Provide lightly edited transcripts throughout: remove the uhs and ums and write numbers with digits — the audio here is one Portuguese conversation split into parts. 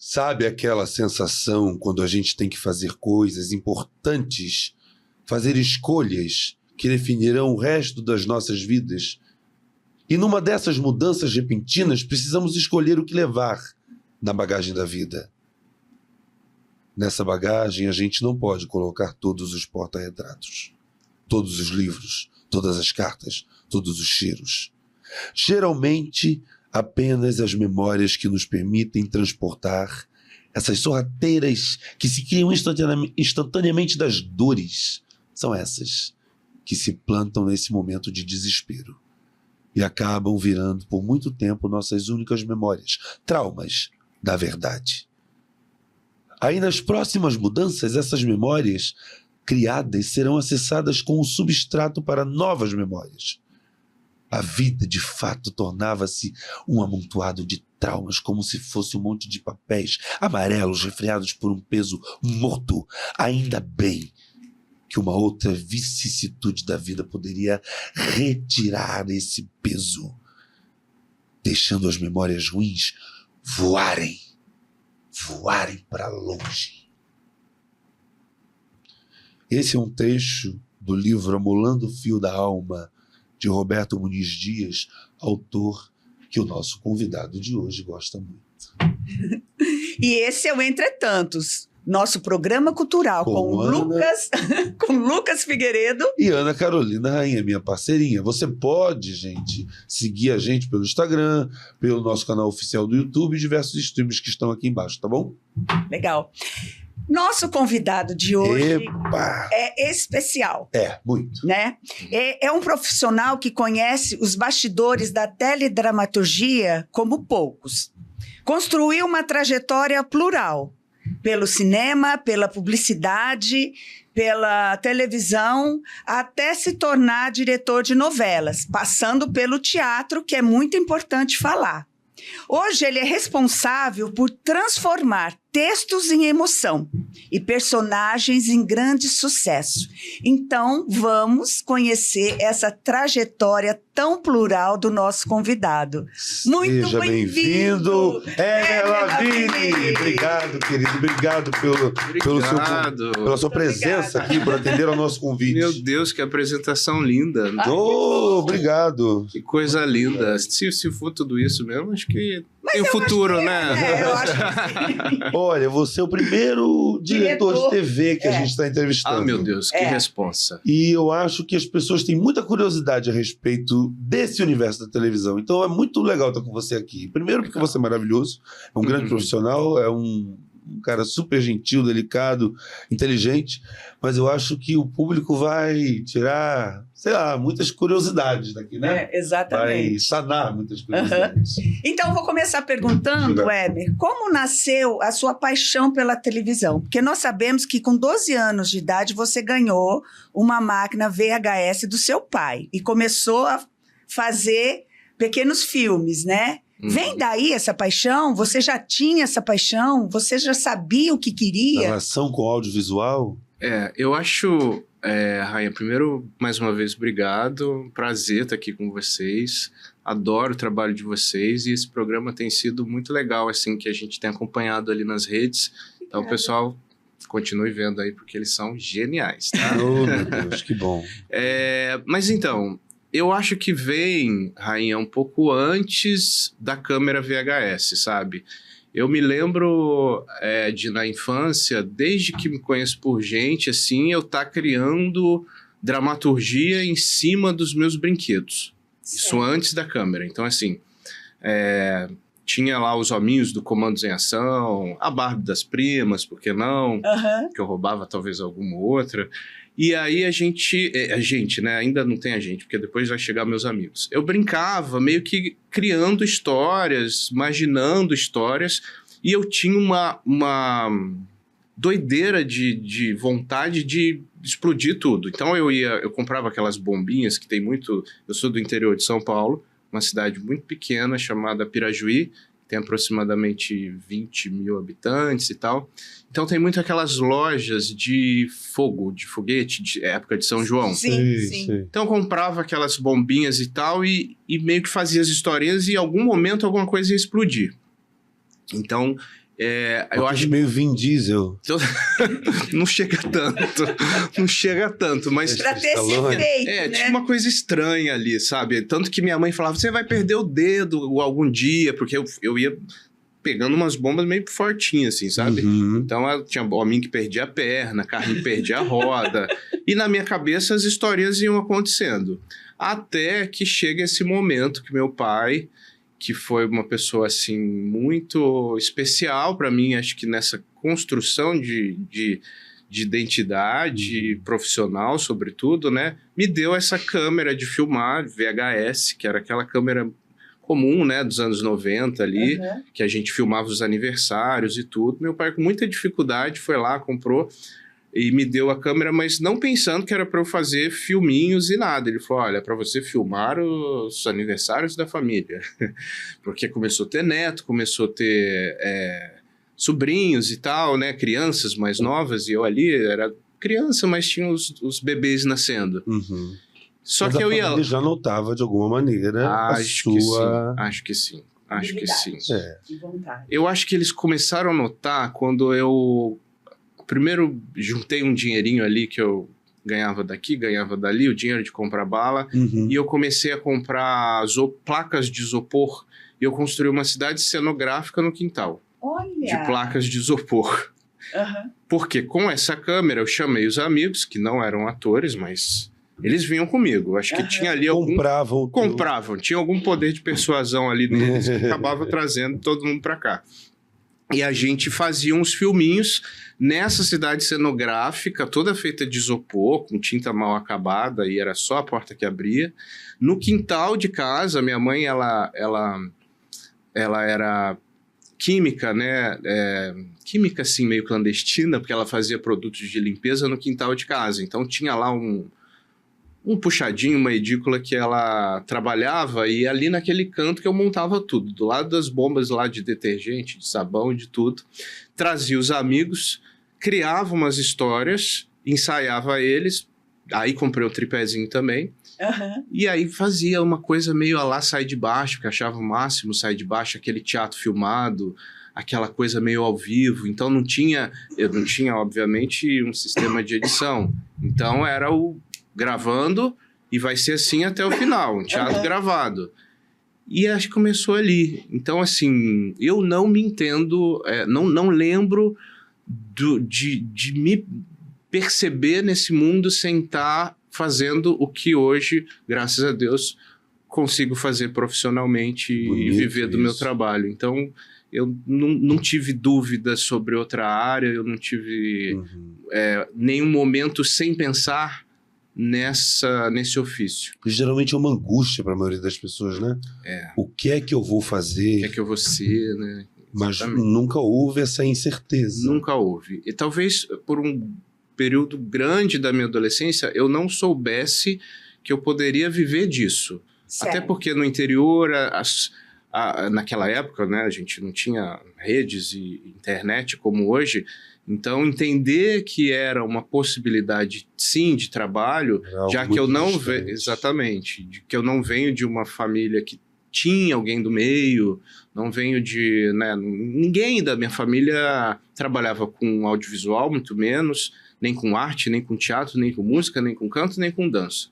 Sabe aquela sensação quando a gente tem que fazer coisas importantes, fazer escolhas que definirão o resto das nossas vidas? E numa dessas mudanças repentinas, precisamos escolher o que levar na bagagem da vida. Nessa bagagem, a gente não pode colocar todos os porta-retratos, todos os livros, todas as cartas, todos os cheiros. Geralmente, apenas as memórias que nos permitem transportar essas sorrateiras que se criam instantaneamente das dores. São essas que se plantam nesse momento de desespero e acabam virando por muito tempo nossas únicas memórias, traumas da verdade. Aí nas próximas mudanças, essas memórias criadas serão acessadas com um substrato para novas memórias. A vida, de fato, tornava-se um amontoado de traumas, como se fosse um monte de papéis amarelos refreados por um peso morto. Ainda bem que uma outra vicissitude da vida poderia retirar esse peso, deixando as memórias ruins voarem para longe. Esse é um trecho do livro Amolando o Fio da Alma, de Roberto Muniz Dias, autor que o nosso convidado de hoje gosta muito. E esse é o Entretantos, nosso programa cultural com Lucas Figueiredo e Ana Carolina Rainha, minha parceirinha. Você pode, gente, seguir a gente pelo Instagram, pelo nosso canal oficial do YouTube e diversos streams que estão aqui embaixo, tá bom? Legal. Nosso convidado de hoje é especial. Muito. Né? É um profissional que conhece os bastidores da teledramaturgia como poucos. Construiu uma trajetória plural, pelo cinema, pela publicidade, pela televisão, até se tornar diretor de novelas, passando pelo teatro, que é muito importante falar. Hoje ele é responsável por transformar textos em emoção e personagens em grande sucesso. Então, vamos conhecer essa trajetória tão plural do nosso convidado. Muito Seja bem-vindo, Heber Lavigne. Obrigado, querido. Obrigado pela sua presença aqui, por atender ao nosso convite. Meu Deus, que apresentação linda. Obrigado. Que coisa linda. Se for tudo isso mesmo, acho que tem o futuro, né? Eu acho que sim. Olha, você é o primeiro diretor de TV que a gente está entrevistando. Ah, meu Deus, que responsa. E eu acho que as pessoas têm muita curiosidade a respeito desse universo da televisão. Então é muito legal estar com você aqui. Primeiro porque você é maravilhoso, é um grande profissional, é um cara super gentil, delicado, inteligente, mas eu acho que o público vai tirar, sei lá, muitas curiosidades daqui, né? Exatamente. Vai sanar muitas curiosidades. Então, vou começar perguntando, Heber, como nasceu a sua paixão pela televisão? Porque nós sabemos que com 12 anos de idade você ganhou uma máquina VHS do seu pai e começou a fazer pequenos filmes, né? Vem daí essa paixão? Você já tinha essa paixão? Você já sabia o que queria? Relação com o audiovisual? Eu acho, Rainha, primeiro, mais uma vez, obrigado. Prazer estar aqui com vocês. Adoro o trabalho de vocês e esse programa tem sido muito legal, assim, que a gente tem acompanhado ali nas redes. Então, pessoal, continue vendo aí, porque eles são geniais, tá? Oh, meu Deus, que bom. Mas então, eu acho que vem, Rainha, um pouco antes da câmera VHS, sabe? Eu me lembro na infância, desde que me conheço por gente, assim, eu tá criando dramaturgia em cima dos meus brinquedos. Certo. Isso antes da câmera. Então, assim, tinha lá os hominhos do Comandos em Ação, a Barbie das Primas, por que não? Que eu roubava talvez alguma outra. E aí a gente, né, ainda não tem a gente, porque depois vai chegar meus amigos. Eu brincava meio que criando histórias, imaginando histórias, e eu tinha uma doideira de vontade de explodir tudo. Então eu comprava aquelas bombinhas que tem muito... Eu sou do interior de São Paulo, uma cidade muito pequena chamada Pirajuí, tem aproximadamente 20 mil habitantes e tal. Então tem muito aquelas lojas de fogo, de foguete, de época de São João. Sim. Então eu comprava aquelas bombinhas e tal e meio que fazia as historinhas e em algum momento alguma coisa ia explodir. Então Eu acho meio Vin Diesel. Não chega tanto, mas... Pra ter esse efeito, né? Tinha uma coisa estranha ali, sabe? Tanto que minha mãe falava, você vai perder o dedo algum dia, porque eu ia pegando umas bombas meio fortinhas, assim, sabe? Então, tinha homem que perdia a perna, carrinho que perdia a roda. E na minha cabeça, as historinhas iam acontecendo. Até que chega esse momento que meu pai, que foi uma pessoa, assim, muito especial para mim, acho que nessa construção de identidade profissional, sobretudo, né? Me deu essa câmera de filmar, VHS, que era aquela câmera comum, né, dos anos 90 ali, que a gente filmava os aniversários e tudo. Meu pai, com muita dificuldade, foi lá, comprou e me deu a câmera, mas não pensando que era para eu fazer filminhos e nada. Ele falou, olha, para você filmar os aniversários da família. Porque começou a ter neto, começou a ter sobrinhos e tal, né, crianças mais novas, e eu ali era criança, mas tinha os bebês nascendo. Só mas que eu ia... Ele já notava de alguma maneira Acho que sim. De vontade. Eu acho que eles começaram a notar quando eu... Primeiro, juntei um dinheirinho ali que eu ganhava daqui, ganhava dali, o dinheiro de comprar bala, e eu comecei a comprar placas de isopor, e eu construí uma cidade cenográfica no quintal. Olha! De placas de isopor. Porque com essa câmera eu chamei os amigos, que não eram atores, mas... Eles vinham comigo. Acho que tinha ali algum... Compravam. Tinha algum poder de persuasão ali neles que acabava trazendo todo mundo para cá. E a gente fazia uns filminhos nessa cidade cenográfica, toda feita de isopor, com tinta mal acabada, e era só a porta que abria. No quintal de casa, minha mãe, ela era química, né? Química, assim, meio clandestina, porque ela fazia produtos de limpeza no quintal de casa. Então tinha lá um puxadinho, uma edícula que ela trabalhava, e ali naquele canto que eu montava tudo, do lado das bombas lá de detergente, de sabão, de tudo. Trazia os amigos, criava umas histórias, ensaiava eles, aí comprei o tripézinho também, e aí fazia uma coisa meio a lá Sai de Baixo, que achava o máximo Sai de Baixo, aquele teatro filmado, aquela coisa meio ao vivo. Então eu não tinha, obviamente, um sistema de edição. Então era o gravando, e vai ser assim até o final, um teatro gravado. E acho que começou ali. Então, assim, eu não me entendo, não lembro de me perceber nesse mundo sem estar fazendo o que hoje, graças a Deus, consigo fazer profissionalmente e viver do meu trabalho. Então, eu não tive dúvidas sobre outra área, eu não tive nenhum momento sem pensar nesse ofício. Geralmente é uma angústia para a maioria das pessoas, né? O que é que eu vou fazer? O que é que eu vou ser, né? Mas nunca houve essa incerteza. Nunca houve. E talvez por um período grande da minha adolescência eu não soubesse que eu poderia viver disso. Certo. Até porque no interior, naquela época, né, a gente não tinha redes e internet como hoje. Então, entender que era uma possibilidade, sim, de trabalho, já que eu não venho... Exatamente. Que eu não venho de uma família que tinha alguém do meio, não venho de... Né, ninguém da minha família trabalhava com audiovisual, muito menos, nem com arte, nem com teatro, nem com música, nem com canto, nem com dança.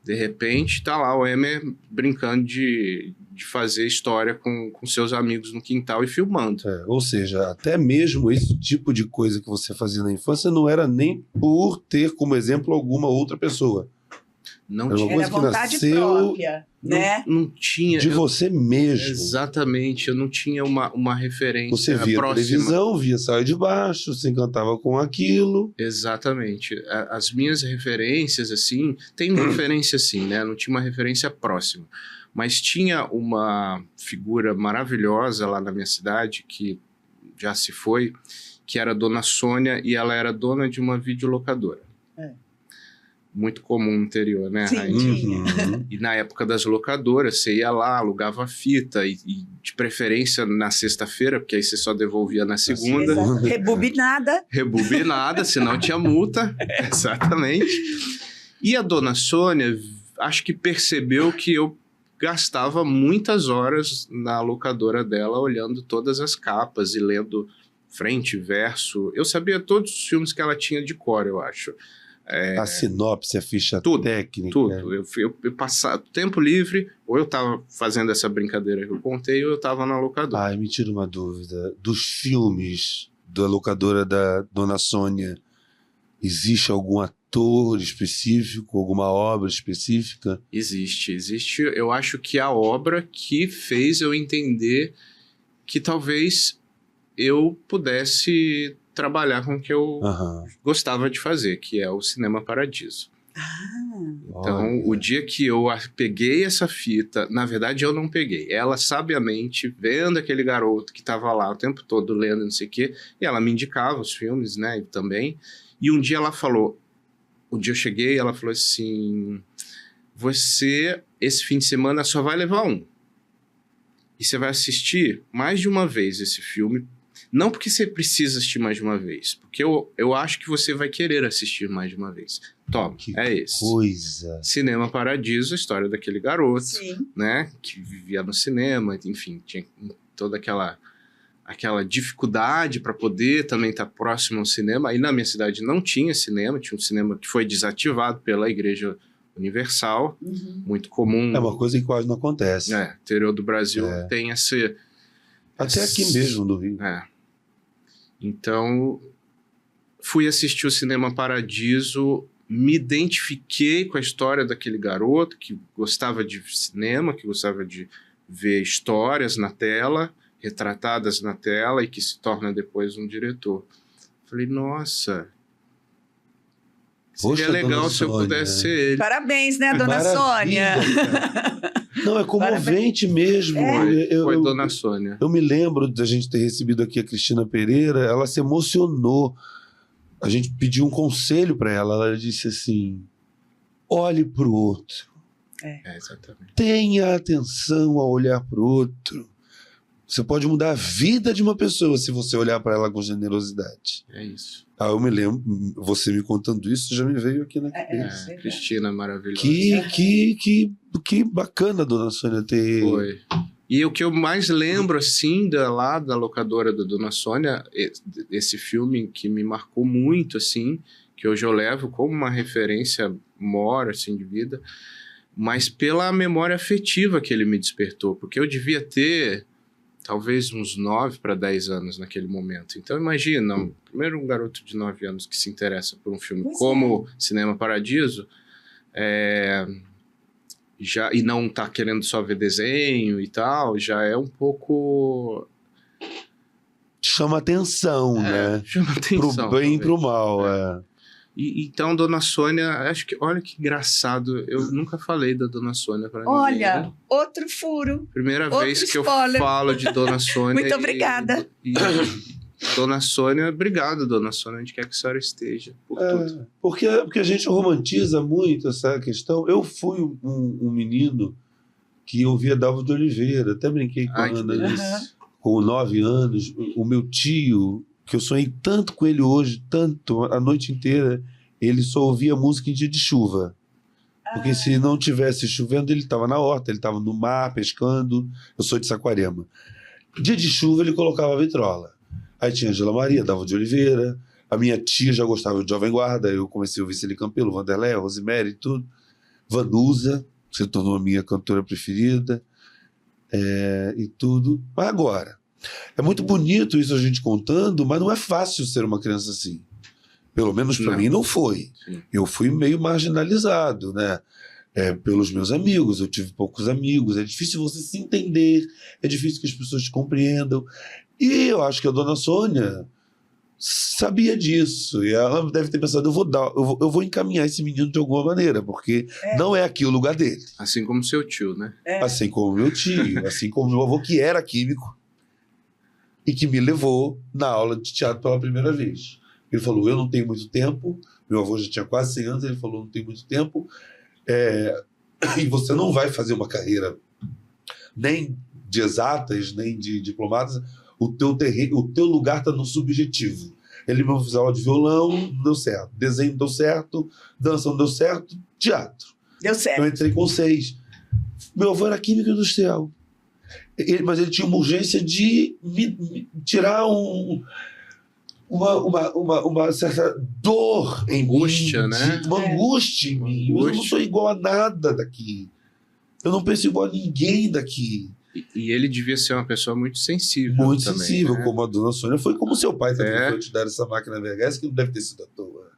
De repente, tá lá o Emer brincando de fazer história com seus amigos no quintal e filmando. Ou seja, até mesmo esse tipo de coisa que você fazia na infância não era nem por ter como exemplo alguma outra pessoa. Não era uma coisa que vontade nasceu própria, né? Não tinha... De você mesmo. Exatamente, eu não tinha uma referência você via próxima. Televisão, via Sai de Baixo, se encantava com aquilo. Exatamente. As minhas referências, assim... Tem uma referência, assim, né? Não tinha uma referência próxima. Mas tinha uma figura maravilhosa lá na minha cidade, que já se foi, que era a Dona Sônia, e ela era dona de uma videolocadora. Muito comum no interior, né, Rainha? E na época das locadoras, você ia lá, alugava fita, e de preferência na sexta-feira, porque aí você só devolvia na segunda. Rebobinada, senão tinha multa. Exatamente. E a Dona Sônia, acho que percebeu que eu gastava muitas horas na locadora dela, olhando todas as capas e lendo frente, verso. Eu sabia todos os filmes que ela tinha de cor, eu acho. A sinopse, a ficha técnica. Tudo. Eu passava tempo livre, ou eu estava fazendo essa brincadeira que eu contei, ou eu estava na locadora. Ai, me tira uma dúvida. Dos filmes da locadora da Dona Sônia, existe algum ator específico, alguma obra específica? Existe. Eu acho que a obra que fez eu entender que talvez eu pudesse trabalhar com o que eu gostava de fazer, que é o Cinema Paradiso. Então, o dia que eu peguei essa fita, na verdade eu não peguei, ela sabiamente, vendo aquele garoto que estava lá o tempo todo lendo não sei o quê, e ela me indicava os filmes, né, também, e um dia ela falou, eu cheguei, ela falou assim, você, esse fim de semana só vai levar um, e você vai assistir mais de uma vez esse filme. Não porque você precisa assistir mais de uma vez, porque eu acho que você vai querer assistir mais de uma vez. Toma, é esse. Coisa. Cinema Paradiso, a história daquele garoto, Sim. né, que vivia no cinema, enfim, tinha toda aquela dificuldade para poder também estar próximo ao cinema. Aí na minha cidade não tinha cinema, tinha um cinema que foi desativado pela Igreja Universal, muito comum. É uma coisa que quase não acontece. Interior do Brasil tem esse... Até aqui mesmo no Rio. Então, fui assistir o Cinema Paradiso, me identifiquei com a história daquele garoto que gostava de cinema, que gostava de ver histórias na tela, retratadas na tela, e que se torna depois um diretor. Falei, nossa, Poxa, seria legal Dona se eu Sônia. pudesse ser ele. Parabéns, né, Dona Maravilha, Sônia? cara. Não, é comovente mesmo. Foi Dona Sônia. Eu me lembro da gente ter recebido aqui a Cristina Pereira, ela se emocionou. A gente pediu um conselho para ela, ela disse assim, olhe para o outro. Exatamente. Tenha atenção ao olhar para o outro. Você pode mudar a vida de uma pessoa se você olhar para ela com generosidade. É isso. Eu me lembro, você me contando isso, já me veio aqui na cabeça. Cristina, maravilhosa. Que bacana, Dona Sônia, ter... Foi. E o que eu mais lembro, assim, lá da locadora da Dona Sônia, esse filme que me marcou muito, assim, que hoje eu levo como uma referência maior, assim, de vida, mas pela memória afetiva que ele me despertou, porque eu devia ter talvez uns 9 para 10 anos naquele momento. Então imagina, primeiro um garoto de 9 anos que se interessa por um filme como Cinema Paradiso, já, e não tá querendo só ver desenho e tal, já é um pouco... Chama atenção, né? Chama atenção. Pro bem e talvez. pro mal, E, então, Dona Sônia, acho que, olha que engraçado, eu nunca falei da Dona Sônia pra ninguém. Olha, Né? outro furo. Primeira outro vez que spoiler. eu falo de Dona Sônia. Muito obrigada. E Dona Sônia, obrigado, Dona Sônia, onde quer que a senhora esteja. Por tudo. Porque a gente romantiza muito essa questão. Eu fui um menino que ouvia Dalva de Oliveira, até brinquei com a Ana nisso. Com 9 anos, o meu tio, que eu sonhei tanto com ele hoje, tanto, a noite inteira, ele só ouvia música em dia de chuva. Porque se não tivesse chovendo, ele estava na horta, ele estava no mar, pescando. Eu sou de Saquarema. Dia de chuva, ele colocava a vitrola. Aí tinha Angela Maria, Dalva de Oliveira. A minha tia já gostava de Jovem Guarda. Eu comecei a ouvir Celi Campelo, Vanderlei, Rosemary e tudo. Vanusa, se tornou a minha cantora preferida. E tudo. Mas agora, é muito bonito isso a gente contando, mas não é fácil ser uma criança assim. Pelo menos para mim não foi. Sim. Eu fui meio marginalizado, né? Pelos meus amigos, eu tive poucos amigos, é difícil você se entender, é difícil que as pessoas te compreendam. E eu acho que a Dona Sônia sabia disso, e ela deve ter pensado, eu vou encaminhar esse menino de alguma maneira, porque não é aqui o lugar dele. Assim como seu tio, né? Assim como meu tio, assim como meu avô, que era químico, e que me levou na aula de teatro pela primeira vez. Ele falou, eu não tenho muito tempo, meu avô já tinha quase 100 anos, ele falou, não tenho muito tempo, e você não vai fazer uma carreira nem de exatas, nem de diplomatas, o teu lugar está no subjetivo. Ele me fez aula de violão, não deu certo, desenho não deu certo, dança não deu certo, teatro. Deu certo. Eu entrei com 6. Meu avô era químico industrial. Mas ele tinha uma urgência de tirar uma certa dor em Angústia, mim, né? uma angústia em mim. Eu não sou igual a nada daqui. Eu não penso igual a ninguém daqui. E ele devia ser uma pessoa muito sensível. Muito também, sensível, né? como a dona Sônia foi, como seu pai também foi te dar essa máquina VHS, que não deve ter sido à toa.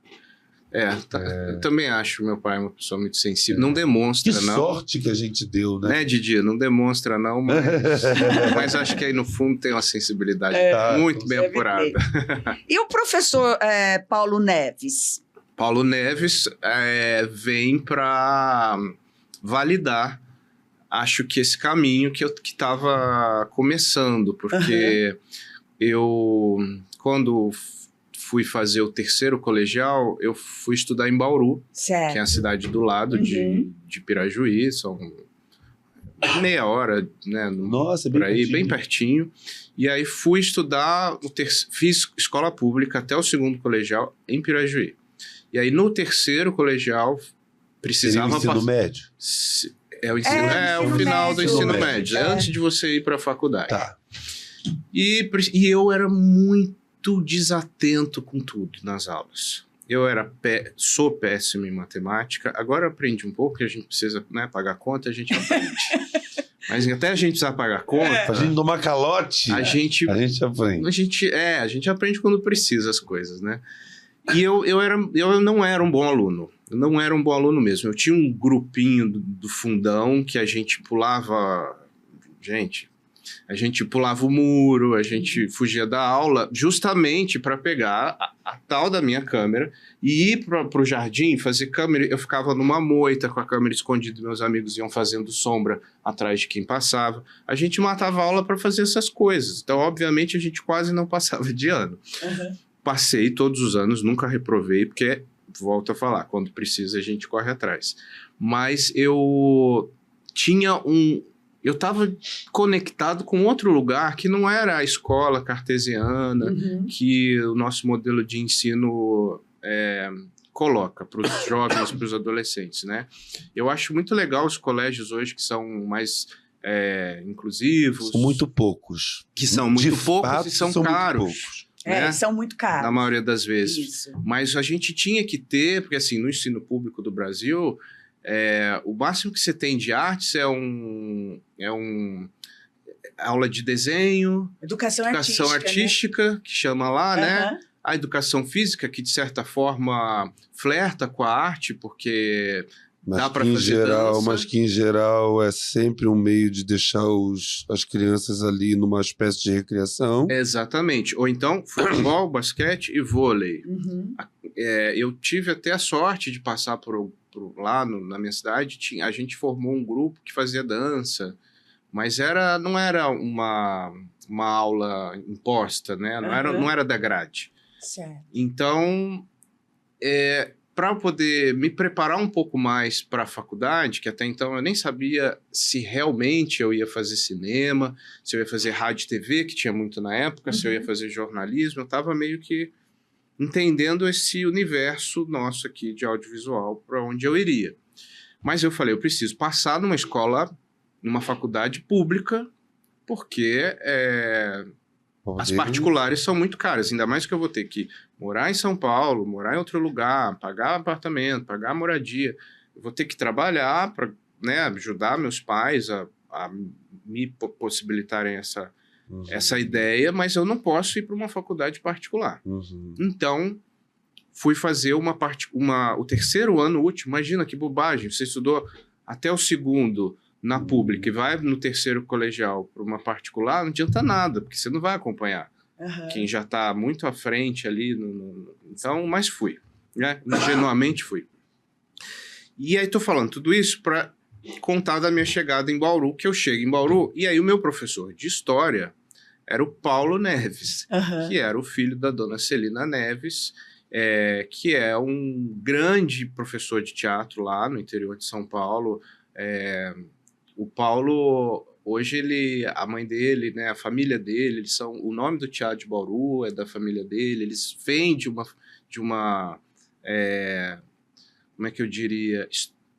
Eu também acho meu pai uma pessoa muito sensível. Não demonstra, Que não. sorte que a gente deu, né? Né, Didi? Não demonstra, não, mas acho que aí no fundo tem uma sensibilidade muito bem apurada. E o professor Paulo Neves? Paulo Neves vem para validar, acho que esse caminho que eu estava começando, porque eu, quando fui fazer o terceiro colegial, eu fui estudar em Bauru, certo, que é a cidade do lado de Pirajuí, são meia hora, né? Nossa, por aí, bem pertinho. E aí fui estudar, fiz escola pública até o segundo colegial em Pirajuí. E aí no terceiro colegial precisava passar... ensino médio? O final do ensino médio. É antes de você ir para a faculdade. Tá. E eu era muito desatento com tudo nas aulas. Eu sou péssimo em matemática. Agora eu aprendi um pouco, que a gente precisa, né, pagar conta, a gente aprende. Mas até a gente precisar pagar conta... A gente tomar calote, a gente aprende. A gente aprende quando precisa as coisas, né? E eu não era um bom aluno. Eu não era um bom aluno mesmo. Eu tinha um grupinho do fundão que a gente pulava... A gente pulava o muro, a gente fugia da aula justamente para pegar a tal da minha câmera e ir para o jardim fazer câmera. Eu ficava numa moita com a câmera escondida, meus amigos iam fazendo sombra atrás de quem passava. A gente matava a aula para fazer essas coisas. Então, obviamente, a gente quase não passava de ano. Passei todos os anos, nunca reprovei, porque, volto a falar, quando precisa a gente corre atrás. Mas eu tinha eu estava conectado com outro lugar que não era a escola cartesiana, que o nosso modelo de ensino coloca para os jovens, para os adolescentes, né? Eu acho muito legal os colégios hoje que são mais inclusivos. São muito poucos. Que são muito poucos fato, e são caros. Né? São muito caros. Na maioria das vezes. Isso. Mas a gente tinha que ter, porque assim, no ensino público do Brasil... o máximo que você tem de artes é aula de desenho, educação artística, né? que chama lá, né? A educação física, que de certa forma flerta com a arte, porque dá para fazer dança. Mas que em geral é sempre um meio de deixar as crianças ali numa espécie de recreação. Exatamente. Ou então, futebol, basquete e vôlei. Eu tive até a sorte de passar lá na minha cidade, a gente formou um grupo que fazia dança, mas não era uma aula imposta, né? Não era da grade. Certo. Então, para poder me preparar um pouco mais para a faculdade, que até então eu nem sabia se realmente eu ia fazer cinema, se eu ia fazer rádio e TV, que tinha muito na época, se eu ia fazer jornalismo, eu estava meio que entendendo esse universo nosso aqui de audiovisual para onde eu iria. Mas eu falei, eu preciso passar numa escola, numa faculdade pública, porque as particulares são muito caras, ainda mais que eu vou ter que morar em São Paulo, morar em outro lugar, pagar apartamento, pagar moradia. Eu vou ter que trabalhar para, né, ajudar meus pais a me possibilitarem essa ideia, mas eu não posso ir para uma faculdade particular. Então, fui fazer o terceiro ano último. Imagina que bobagem, você estudou até o segundo na pública e vai no terceiro colegial para uma particular, não adianta nada, porque você não vai acompanhar quem já está muito à frente ali. Então, mas fui, né? Ingenuamente fui. E aí estou falando tudo isso para contar da minha chegada em Bauru, que eu chego em Bauru, e aí o meu professor de história era o Paulo Neves, que era o filho da dona Celina Neves, que é um grande professor de teatro lá no interior de São Paulo. O Paulo, hoje a mãe dele, né, a família dele, o nome do teatro de Bauru é da família dele, eles vêm de uma como é que eu diria,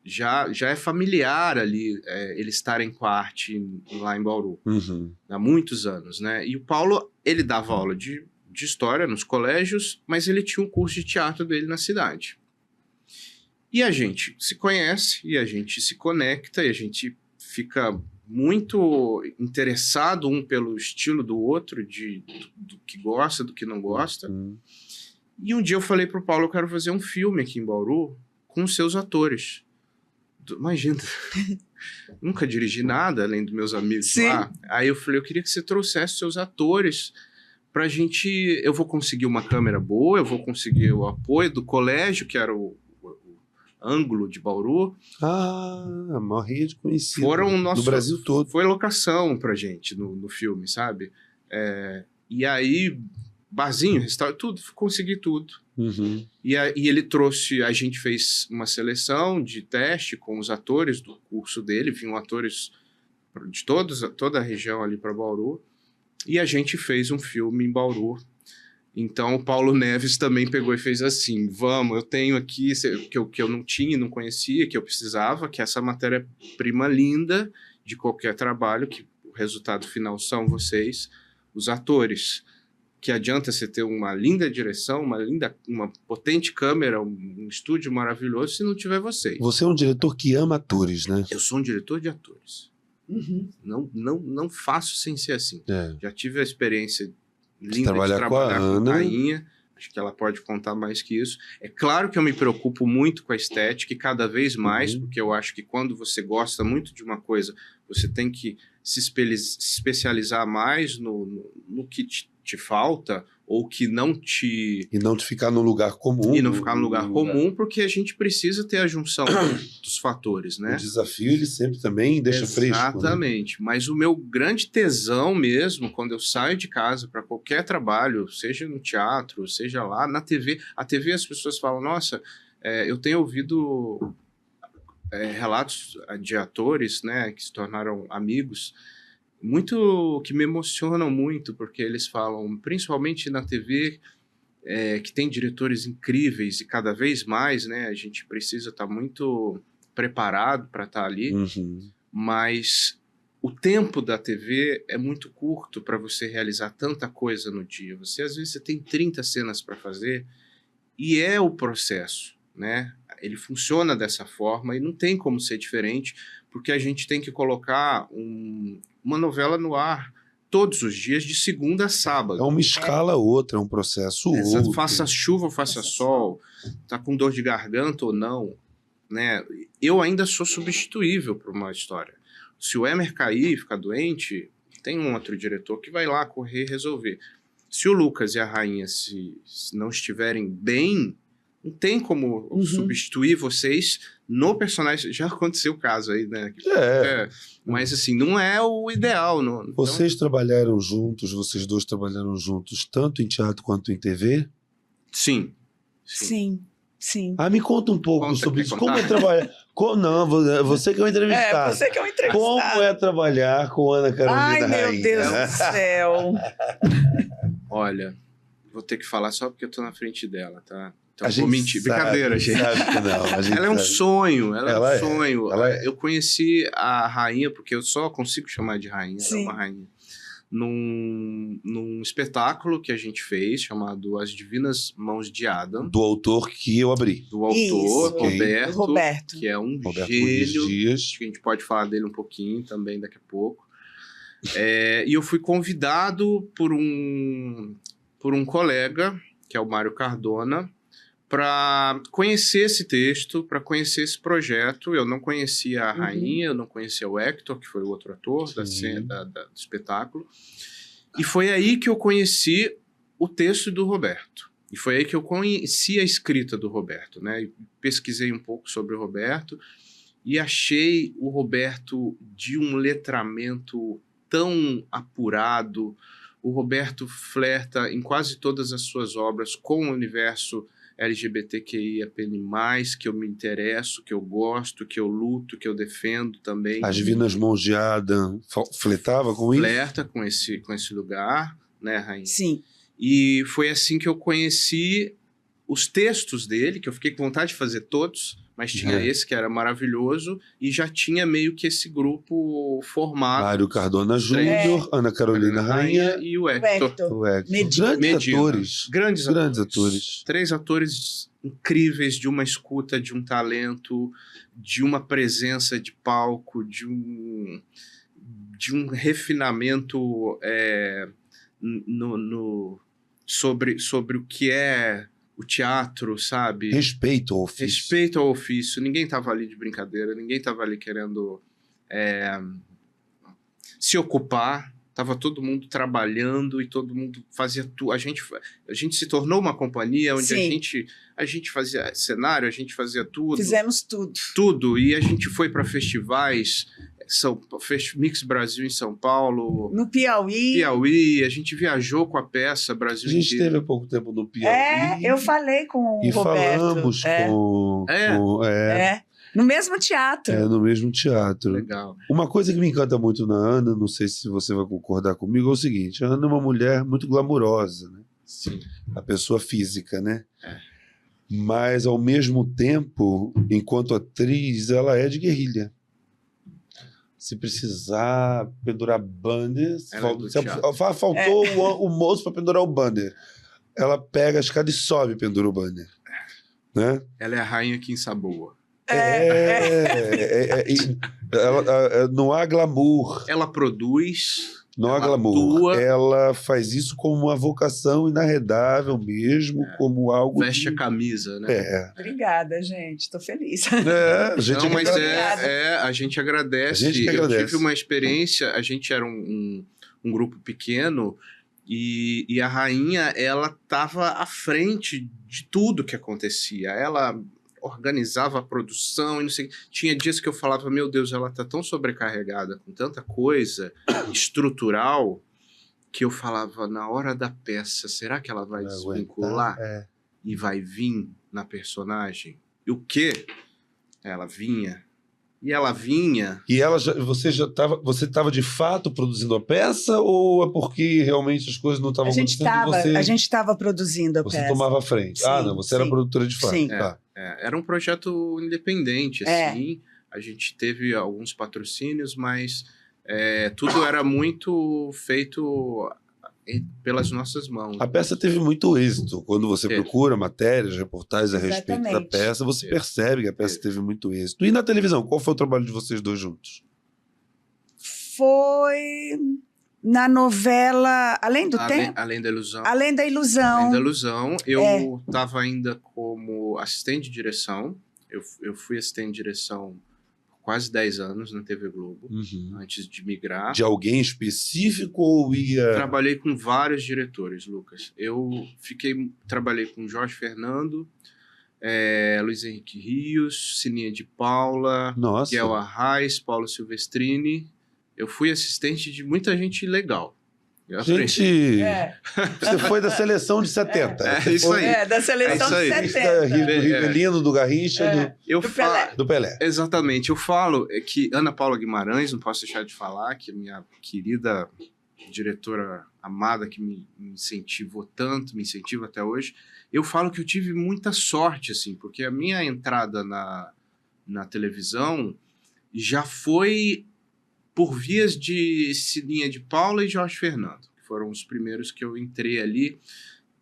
já é familiar ali eles estarem com a arte lá em Bauru, há muitos anos, né? E o Paulo, ele dava aula de história nos colégios, mas ele tinha um curso de teatro dele na cidade. E a gente se conhece, e a gente se conecta, e a gente fica muito interessado um pelo estilo do outro, do que gosta, do que não gosta. E um dia eu falei pro Paulo, eu quero fazer um filme aqui em Bauru com os seus atores. Imagina, nunca dirigi nada além dos meus amigos lá. Aí eu falei, eu queria que você trouxesse seus atores pra gente... Eu vou conseguir uma câmera boa, eu vou conseguir o apoio do colégio, que era o Ângulo de Bauru. A maior rede conhecida do Brasil todo. Foi locação pra gente no filme, sabe? E aí, barzinho, restaurante, tudo, consegui tudo. E ele trouxe, a gente fez uma seleção de teste com os atores do curso dele, vinham atores de toda a região ali para Bauru, e a gente fez um filme em Bauru. Então o Paulo Neves também pegou e fez assim, vamos, eu tenho aqui que eu não tinha, não conhecia, que eu precisava, que essa matéria-prima linda de qualquer trabalho, que o resultado final são vocês, os atores. Que adianta você ter uma linda direção, uma potente câmera, um estúdio maravilhoso, se não tiver vocês. Você é um diretor que ama atores, né? Eu sou um diretor de atores. Não faço sem ser assim. Já tive a experiência linda de trabalhar com a Rainha. Acho que ela pode contar mais que isso. É claro que eu me preocupo muito com a estética e cada vez mais, porque eu acho que quando você gosta muito de uma coisa, você tem que se especializar mais no que te falta ou que não te... E não te ficar num lugar comum. E não ficar num lugar comum, porque a gente precisa ter a junção dos fatores, né? O desafio, ele sempre também deixa fresco. Exatamente. Né? Mas o meu grande tesão mesmo, quando eu saio de casa para qualquer trabalho, seja no teatro, seja lá na TV... A TV, as pessoas falam, nossa, eu tenho ouvido relatos de atores, né, que se tornaram amigos, que me emocionam muito, porque eles falam, principalmente na TV, que tem diretores incríveis e cada vez mais, né, a gente precisa estar muito preparado para estar ali, mas o tempo da TV é muito curto para você realizar tanta coisa no dia. Às vezes, você tem 30 cenas para fazer e é o processo, né? Ele funciona dessa forma e não tem como ser diferente, porque a gente tem que colocar uma novela no ar todos os dias, de segunda a sábado. É uma escala outra, é um processo outro. Faça chuva ou faça sol, tá com dor de garganta ou não, né? Eu ainda sou substituível para uma história. Se o Emer cair, ficar doente, tem um outro diretor que vai lá correr e resolver. Se o Lucas e a Rainha se não estiverem bem, não tem como substituir vocês no personagem. Já aconteceu o caso aí, né? Mas assim, não é o ideal. Não. Vocês trabalharam juntos, vocês dois trabalharam juntos, tanto em teatro quanto em TV? Sim. Me conta um pouco sobre isso. Como é trabalhar... Não, você que é o entrevistado. Você que é o entrevistado. Como é trabalhar com Ana Carolina Rainha? Ai, meu Deus do céu. Olha, vou ter que falar só porque eu tô na frente dela, tá? Então, vou mentir. Brincadeira, gente. Ela é um sonho. Ela é um sonho. Eu conheci a Rainha, porque eu só consigo chamar de Rainha. Ela é uma rainha. Num espetáculo que a gente fez, chamado As Divinas Mãos de Adam. Do autor que eu abri. Do autor, isso, Roberto. Que é um Roberto gênio. Acho que a gente pode falar dele um pouquinho também daqui a pouco. E eu fui convidado por um colega, que é o Mário Cardona, para conhecer esse texto, para conhecer esse projeto. Eu não conhecia a Rainha, eu não conhecia o Hector, que foi o outro ator do espetáculo. E foi aí que eu conheci o texto do Roberto. E foi aí que eu conheci a escrita do Roberto, né? Pesquisei um pouco sobre o Roberto e achei o Roberto de um letramento tão apurado. O Roberto flerta em quase todas as suas obras com o universo LGBTQIAPN+, que eu me interesso, que eu gosto, que eu luto, que eu defendo também. As Divinas Mãos de Adam flertava com isso? Flerta com esse lugar, né, Rainha? Sim. E foi assim que eu conheci os textos dele, que eu fiquei com vontade de fazer todos, mas tinha esse que era maravilhoso e já tinha meio que esse grupo formado. Mário Cardona Júnior, Ana Carolina Rainha e o Hector. o Hector. Medina. Grandes atores. Grandes atores. 3 atores incríveis, de uma escuta, de um talento, de uma presença de palco, de um refinamento sobre o que é o teatro, sabe? Respeito ao ofício. Respeito ao ofício. Ninguém estava ali de brincadeira, ninguém estava ali querendo se ocupar. Tava todo mundo trabalhando e todo mundo fazia tudo. A gente se tornou uma companhia onde a gente fazia cenário, a gente fazia tudo. Fizemos tudo. Tudo. E a gente foi para festivais, Mix Brasil em São Paulo. No Piauí. A gente viajou com a peça Brasil inteiro. A gente inteiro. esteve há pouco tempo no Piauí. Eu falei com o Roberto. Falamos com... No mesmo teatro. No mesmo teatro. Legal. Uma coisa que me encanta muito na Ana, não sei se você vai concordar comigo, é o seguinte: a Ana é uma mulher muito glamurosa, né? Sim. A pessoa física, né? Mas, ao mesmo tempo, enquanto atriz, ela é de guerrilha. Se precisar pendurar banner... Faltou o moço para pendurar o banner. Ela pega a escada e sobe e pendura o banner. Né? Ela é a rainha que ensaboa. Não há glamour. Ela produz. Não há glamour. Ela faz isso como uma vocação inarredável mesmo, como algo. Veste a camisa, né? Obrigada, gente. Estou feliz. A gente a gente agradece. Eu tive uma experiência, a gente era um grupo pequeno. E a rainha, ela estava à frente de tudo que acontecia. Ela organizava a produção e não sei. Tinha dias que eu falava, meu Deus, ela tá tão sobrecarregada com tanta coisa estrutural que eu falava, na hora da peça, será que ela vai desvincular e vai vir na personagem? E o quê? Ela vinha. E ela vinha. E você estava de fato produzindo a peça ou é porque realmente as coisas não estavam acontecendo? A gente estava produzindo a peça. Você tomava a frente. Você era produtora de fato. Sim. Era um projeto independente, assim. A gente teve alguns patrocínios, mas tudo era muito feito pelas nossas mãos. A peça teve muito êxito. Quando você procura matérias, reportagens a respeito da peça, você percebe que a peça teve muito êxito. E na televisão, qual foi o trabalho de vocês dois juntos? Foi na novela Além do Tempo? Além da Ilusão. Além da Ilusão. Além da Ilusão. Eu estava ainda como assistente de direção. Eu fui assistente de direção quase 10 anos na TV Globo, antes de migrar. De alguém específico ou ia... Trabalhei com vários diretores, Lucas. Trabalhei com Jorge Fernando, Luiz Henrique Rios, Sininha de Paula, Guel Arraes, Paulo Silvestrini. Eu fui assistente de muita gente legal. Você foi da seleção de 70. Isso aí. Da seleção de 70. Rivelino, do Garrincha, do Pelé. Exatamente. Eu falo que Ana Paula Guimarães, não posso deixar de falar, que é minha querida diretora amada, que me incentivou tanto, me incentiva até hoje. Eu falo que eu tive muita sorte, assim, porque a minha entrada na televisão já foi por vias de Sininha de Paula e Jorge Fernando, que foram os primeiros que eu entrei ali,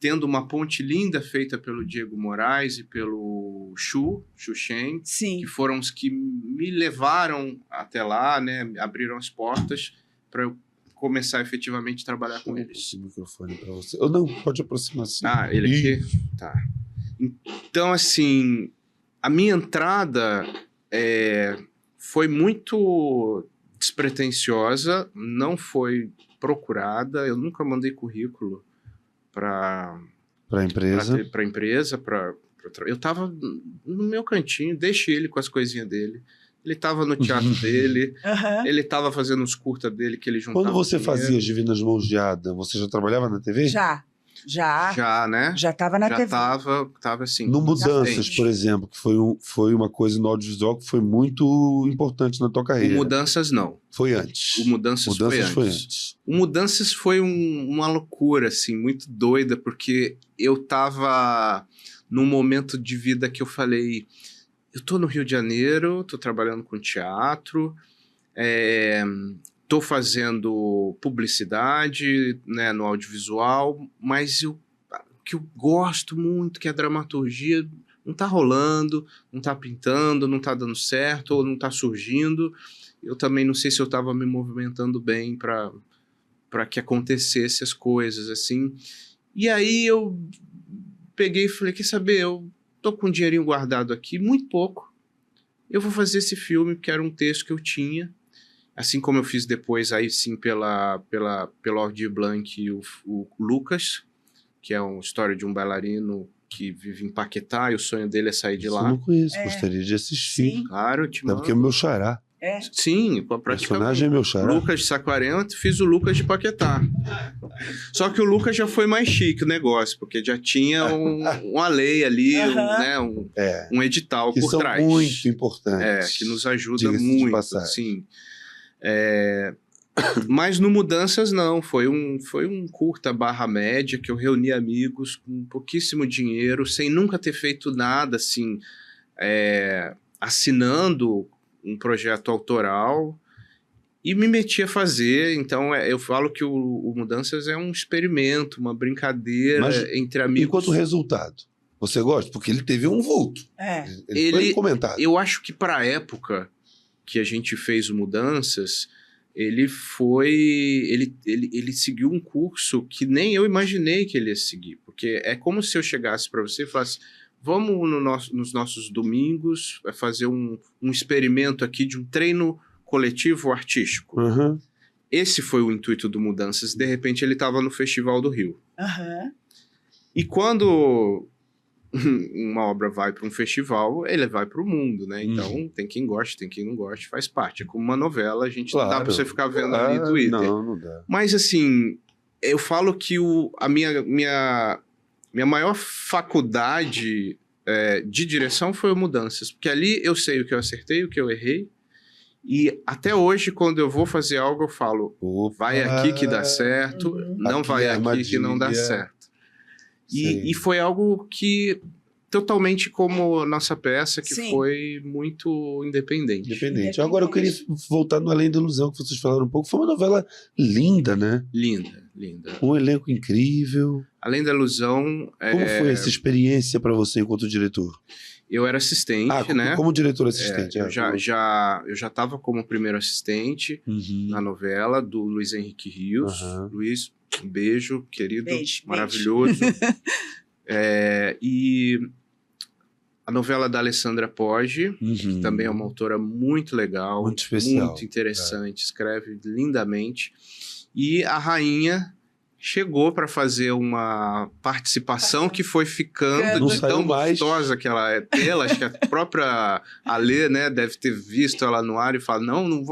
tendo uma ponte linda feita pelo Diego Moraes e pelo Chu Shen, que foram os que me levaram até lá, né, abriram as portas para eu começar efetivamente a trabalhar com eles. Esse microfone para você. Ou não, pode aproximar assim. Ele aqui? Tá. Então, assim, a minha entrada foi muito despretensiosa, não foi procurada, eu nunca mandei currículo para a empresa. Eu estava no meu cantinho, deixei ele com as coisinhas dele. Ele estava no teatro dele, ele estava fazendo os curta dele que ele juntava. Quando você fazia As Divinas Mãos de Ada, você já trabalhava na TV? Já, né? Já estava na TV. Tava assim. No Mudanças, por exemplo, que foi uma coisa no audiovisual que foi muito importante na tua carreira. O Mudanças não. Foi antes. O Mudanças foi antes. O Mudanças foi uma loucura, assim, muito doida, porque eu tava num momento de vida que eu falei, eu tô no Rio de Janeiro, tô trabalhando com teatro, tô fazendo publicidade, né, no audiovisual, mas o que eu gosto muito, que é a dramaturgia, não tá rolando, não tá pintando, não tá dando certo, ou não tá surgindo. Eu também não sei se eu tava me movimentando bem para que acontecesse as coisas, assim. E aí eu peguei e falei, quer saber, eu tô com um dinheirinho guardado aqui, muito pouco. Eu vou fazer esse filme, porque era um texto que eu tinha. Assim como eu fiz depois, aí sim, pelo Aldir Blanc, o Lucas, que é uma história de um bailarino que vive em Paquetá, e o sonho dele é sair de Isso lá. eu não conheço, gostaria de assistir. Sim. Claro, eu te É mando. porque é o meu xará. Sim, O praticamente. personagem é meu xará. Lucas de Saquarema, fiz o Lucas de Paquetá. Só que o Lucas já foi mais chique o negócio, porque já tinha uma lei ali, né, um edital Que por são trás. muito importantes. Que nos ajuda Diga-se de muito, passagem. sim. Mas no Mudanças não, foi um curta barra média que eu reuni amigos com pouquíssimo dinheiro, sem nunca ter feito nada, assim, assinando um projeto autoral, e me meti a fazer. Então eu falo que o Mudanças é um experimento, uma brincadeira Mas, entre amigos. Enquanto resultado, você gosta? Porque ele teve um vulto. Ele foi comentado. Eu acho que para a época que a gente fez o Mudanças, ele seguiu um curso que nem eu imaginei que ele ia seguir, porque é como se eu chegasse para você e falasse, vamos nos nossos domingos fazer um experimento aqui de um treino coletivo artístico. Uhum. Esse foi o intuito do Mudanças. De repente ele estava no Festival do Rio. E quando uma obra vai para um festival, ele vai para o mundo, né? Então tem quem goste, tem quem não goste, faz parte. É como uma novela, a gente não dá para você ficar vendo ali no Twitter. Não dá. Mas assim, eu falo que a minha maior faculdade de direção foi o Mudanças, porque ali eu sei o que eu acertei, o que eu errei, e até hoje, quando eu vou fazer algo, eu falo, vai aqui que dá certo, não aqui vai é aqui que não dá armadilha. certo. E foi algo que, totalmente como nossa peça, que Sim. foi muito independente. Independente. Agora eu queria voltar no Além da Ilusão, que vocês falaram um pouco. Foi uma novela linda, né? Linda. Um elenco incrível. Além da Ilusão... Como foi essa experiência para você enquanto diretor? Eu era assistente, né? Como diretor assistente. Eu já estava como primeiro assistente na novela do Luiz Henrique Rios. Luiz, um beijo, querido, Beijo. maravilhoso. E a novela da Alessandra Poggi, que também é uma autora muito legal, muito especial, muito interessante, escreve lindamente. E a Rainha chegou para fazer uma participação que foi ficando de tão gostosa que ela é dela. Acho que a própria Alê, né, deve ter visto ela no ar e falado, não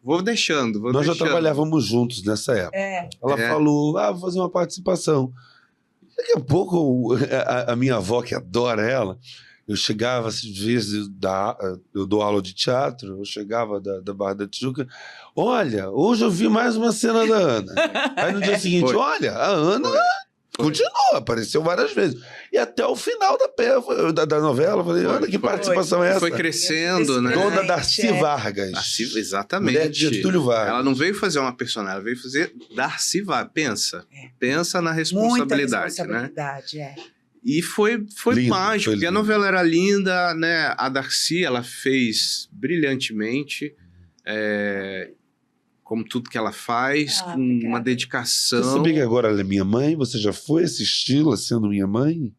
vou deixando. Nós já trabalhávamos juntos nessa época. Ela falou, vou fazer uma participação. Daqui a pouco, a minha avó, que adora ela, eu chegava, às vezes, eu dou aula de teatro, eu chegava da Barra da Tijuca, olha, hoje eu vi mais uma cena da Ana. Aí no dia seguinte, olha, a Ana continuou, apareceu várias vezes. E até o final da novela, eu falei, Ana, que participação é essa? Foi crescendo, né? Dona Darcy Vargas. Exatamente. Mulher de Getúlio Vargas. Ela não veio fazer uma personagem, ela veio fazer Darcy Vargas. Pensa na responsabilidade, muita responsabilidade, né? E foi lindo, mágico, porque a novela era linda, né? A Darcy, ela fez brilhantemente, como tudo que ela faz, com uma dedicação. Você sabia que agora ela é minha mãe? Você já foi assisti-la sendo minha mãe?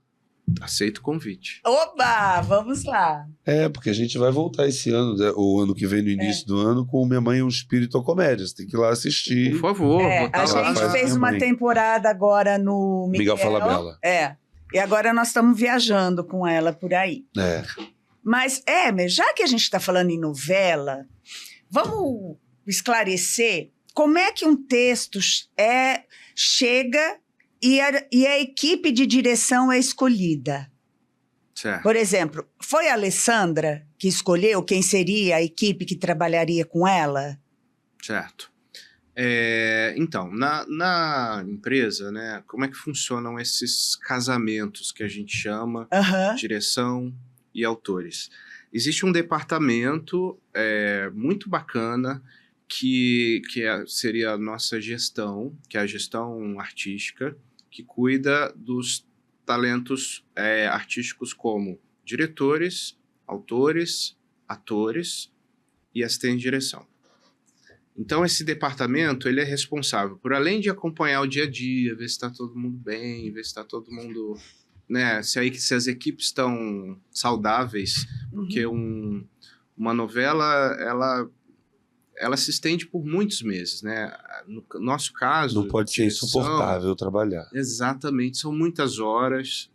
Aceito o convite. Oba, vamos lá. Porque a gente vai voltar esse ano, o ano que vem, no início do ano, com Minha Mãe é um Espírito à Comédia. Você tem que ir lá assistir. Por favor. A gente fez uma temporada agora no Miguel Falabella. E agora nós estamos viajando com ela por aí. Mas, já que a gente está falando em novela, vamos esclarecer como é que um texto chega e a equipe de direção é escolhida. Certo. Por exemplo, foi a Alessandra que escolheu quem seria a equipe que trabalharia com ela? Certo. Então, na empresa, né, como é que funcionam esses casamentos que a gente chama, direção e autores? existe um departamento muito bacana seria a nossa gestão, que é a gestão artística, que cuida dos talentos artísticos como diretores, autores, atores e assistente de direção. Então, esse departamento ele é responsável por, além de acompanhar o dia a dia, ver se está todo mundo bem, ver se está todo mundo... Né, se as equipes estão saudáveis, porque uma novela, ela se estende por muitos meses, né? No nosso caso... Não pode ser insuportável trabalhar. Exatamente, são muitas horas,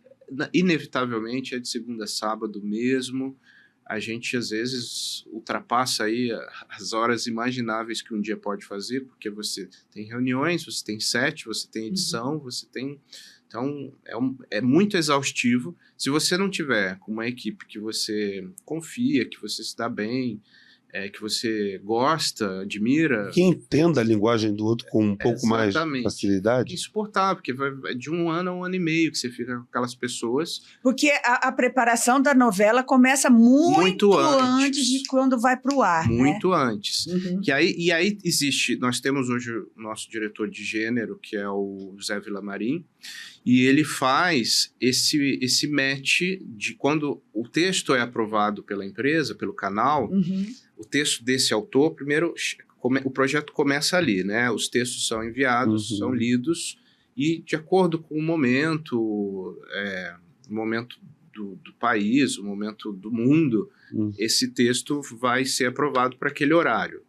inevitavelmente é de segunda a sábado mesmo. A gente, às vezes, ultrapassa aí as horas imagináveis que um dia pode fazer, porque você tem reuniões, você tem set, você tem edição, você tem... Então, é muito exaustivo. Se você não tiver com uma equipe que você confia, que você se dá bem, que você gosta, admira... Que entenda a linguagem do outro com um pouco mais de facilidade. É insuportável, porque vai de 1 ano a 1 ano e meio que você fica com aquelas pessoas. Porque a preparação da novela começa muito antes de quando vai para o ar. Muito né? antes. E aí existe... Nós temos hoje o nosso diretor de gênero, que é o José Villamarim, e ele faz esse match de quando o texto é aprovado pela empresa, pelo canal, o texto desse autor, primeiro, o projeto começa ali, né? Os textos são enviados, são lidos, e de acordo com o momento do país, o momento do mundo, esse texto vai ser aprovado para aquele horário.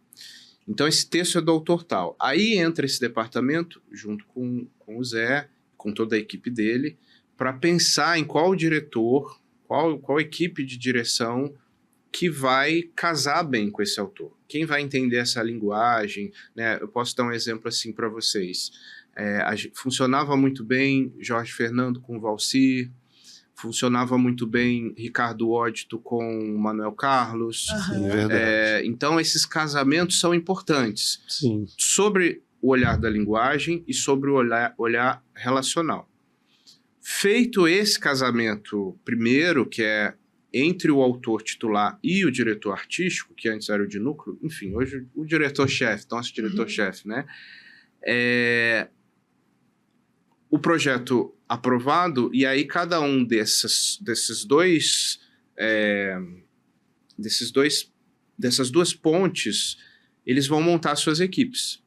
Então, esse texto é do autor tal. Aí entra esse departamento, junto com o Zé, com toda a equipe dele, para pensar em qual diretor, qual equipe de direção que vai casar bem com esse autor. Quem vai entender essa linguagem, né? Eu posso dar um exemplo assim para vocês. Funcionava muito bem Jorge Fernando com Valci, funcionava muito bem Ricardo Ódito com Manuel Carlos. Sim, verdade. Então, esses casamentos são importantes. Sim. Sobre o olhar da linguagem e sobre o olhar relacional. Feito esse casamento primeiro, que é entre o autor titular e o diretor artístico, que antes era o de núcleo, enfim, hoje o diretor-chefe, nosso diretor-chefe, né? O projeto aprovado, e aí cada um dessas duas pontes, eles vão montar suas equipes.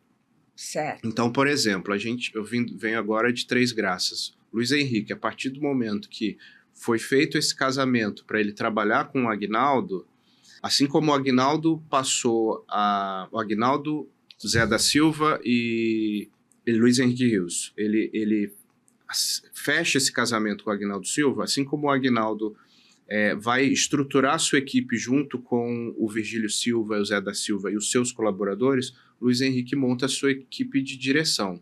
Certo. Então, por exemplo, eu venho agora de Três Graças. Luiz Henrique, a partir do momento que foi feito esse casamento para ele trabalhar com o Aguinaldo, assim como o Aguinaldo passou o Aguinaldo, Zé da Silva e Luiz Henrique Rios, ele fecha esse casamento com o Aguinaldo Silva, assim como o Aguinaldo vai estruturar sua equipe junto com o Virgílio Silva, o Zé da Silva e os seus colaboradores, Luiz Henrique monta a sua equipe de direção.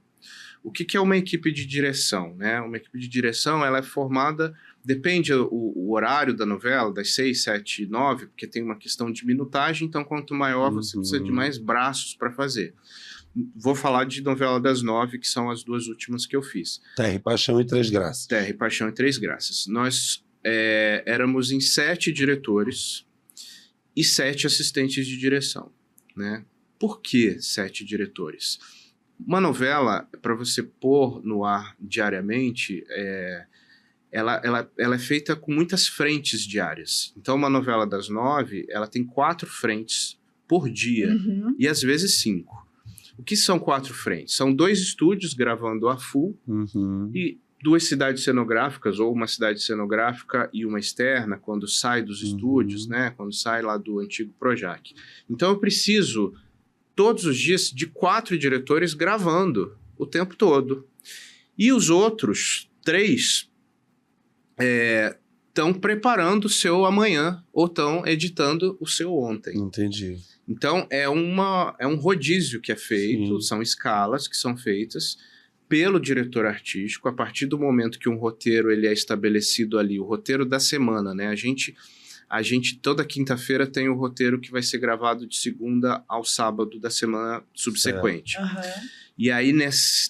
O que é uma equipe de direção? Né? Uma equipe de direção ela é formada, depende o horário da novela, das 6, 7, 9, porque tem uma questão de minutagem, então quanto maior você precisa de mais braços para fazer. Vou falar de novela das 9, que são as duas últimas que eu fiz. Terra e Paixão e Três Graças. Terra e Paixão e Três Graças. Nós éramos em 7 diretores e 7 assistentes de direção, né? Por que 7 diretores? Uma novela, para você pôr no ar diariamente, ela é feita com muitas frentes diárias. Então, uma novela das 9, ela tem 4 frentes por dia, e às vezes 5. O que são 4 frentes? São 2 estúdios gravando a full e 2 cidades cenográficas, ou uma cidade cenográfica e uma externa, quando sai dos estúdios, né? Quando sai lá do antigo Projac. Então, eu preciso todos os dias de 4 diretores gravando o tempo todo. E os outros 3 estão preparando o seu amanhã ou estão editando o seu ontem. Entendi. Então, é um rodízio que é feito, são escalas que são feitas pelo diretor artístico, a partir do momento que um roteiro ele é estabelecido ali, o roteiro da semana, né? A gente toda quinta-feira tem o roteiro que vai ser gravado de segunda ao sábado da semana subsequente. E aí,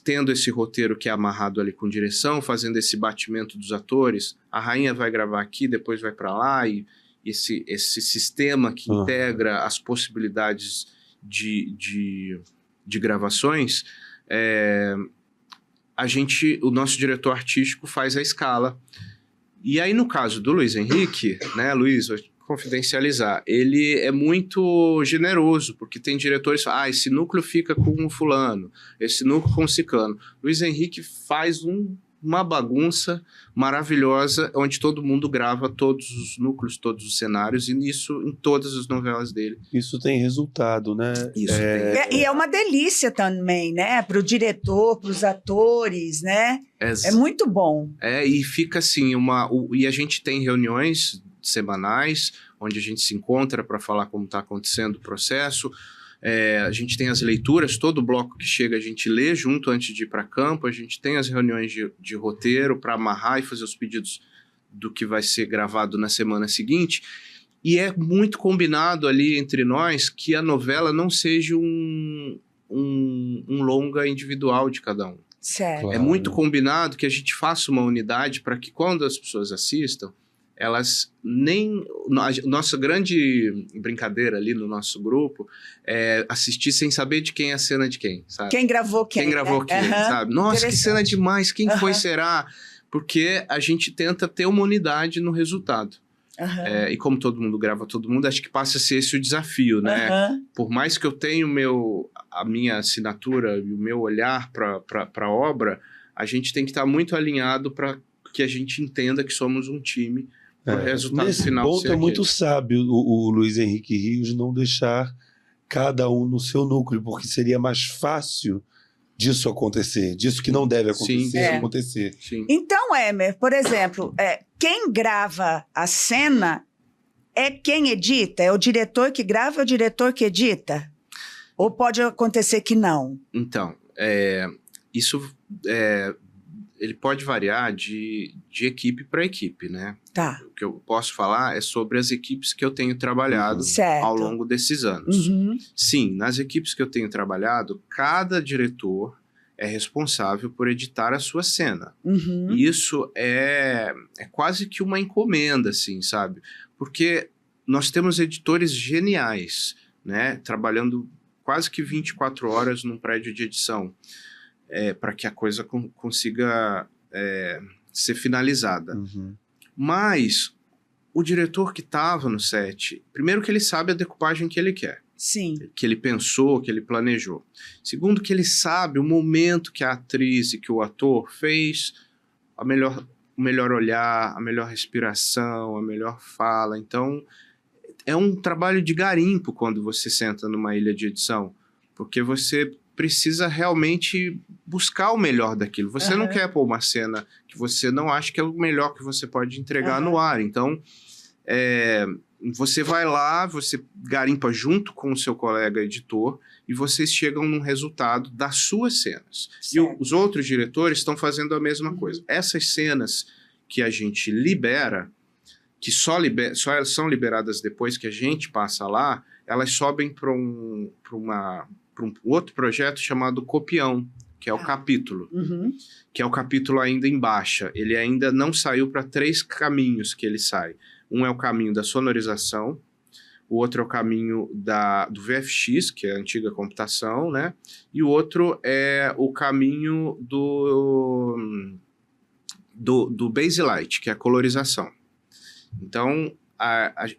tendo esse roteiro que é amarrado ali com direção, fazendo esse batimento dos atores, a rainha vai gravar aqui, depois vai para lá, e esse sistema que integra as possibilidades de gravações, o nosso diretor artístico faz a escala. E aí, no caso do Luiz Henrique, né, Luiz, vou confidencializar, ele é muito generoso, porque tem diretores que falam, esse núcleo fica com o fulano, esse núcleo com o ciclano. Luiz Henrique faz uma bagunça maravilhosa, onde todo mundo grava todos os núcleos, todos os cenários, e isso em todas as novelas dele. Isso tem resultado, né? E é uma delícia também, né? Para o diretor, para os atores, né? É muito bom. E fica assim, e a gente tem reuniões semanais, onde a gente se encontra para falar como está acontecendo o processo. A gente tem as leituras, todo bloco que chega a gente lê junto antes de ir para campo, a gente tem as reuniões de roteiro para amarrar e fazer os pedidos do que vai ser gravado na semana seguinte, e é muito combinado ali entre nós que a novela não seja um longa individual de cada um. Certo. Claro. É muito combinado que a gente faça uma unidade para que quando as pessoas assistam, elas nem... Nossa grande brincadeira ali no nosso grupo é assistir sem saber de quem é a cena de quem, sabe? Quem gravou quem. Quem gravou quem, sabe? Nossa, que cena demais, quem foi, será? Porque a gente tenta ter uma unidade no resultado. E como todo mundo grava todo mundo, acho que passa a ser esse o desafio, né? Por mais que eu tenha a minha assinatura e o meu olhar para a obra, a gente tem que estar muito alinhado para que a gente entenda que somos um time. O resultado nesse final ponto é muito sábio o Luiz Henrique Rios não deixar cada um no seu núcleo, porque seria mais fácil disso acontecer, disso que não deve acontecer, acontecer. Sim. Então, Emer, por exemplo, quem grava a cena é quem edita? É o diretor que grava, é o diretor que edita? Ou pode acontecer que não? Então, isso ele pode variar de equipe para equipe, né? Tá. O que eu posso falar é sobre as equipes que eu tenho trabalhado ao longo desses anos. Sim, nas equipes que eu tenho trabalhado, cada diretor é responsável por editar a sua cena. E isso é quase que uma encomenda, assim, sabe? Porque nós temos editores geniais, né? Trabalhando quase que 24 horas num prédio de edição. Para que a coisa consiga ser finalizada. Mas o diretor que estava no set, primeiro que ele sabe a decupagem que ele quer. Sim. Que ele pensou, que ele planejou. Segundo que ele sabe o momento que a atriz e que o ator fez o melhor olhar, a melhor respiração, a melhor fala. Então, é um trabalho de garimpo quando você senta numa ilha de edição, porque você precisa realmente buscar o melhor daquilo. Você não quer pôr uma cena que você não acha que é o melhor que você pode entregar no ar. Então, você vai lá, você garimpa junto com o seu colega editor e vocês chegam num resultado das suas cenas. Certo. E os outros diretores estão fazendo a mesma coisa. Essas cenas que a gente libera, que só são liberadas depois que a gente passa lá, elas sobem para um outro projeto chamado Copião, que é o capítulo, que é o capítulo ainda em baixa. Ele ainda não saiu para 3 caminhos que ele sai. Um é o caminho da sonorização, o outro é o caminho do VFX, que é a antiga computação, né? E o outro é o caminho do Baselight, que é a colorização. Então,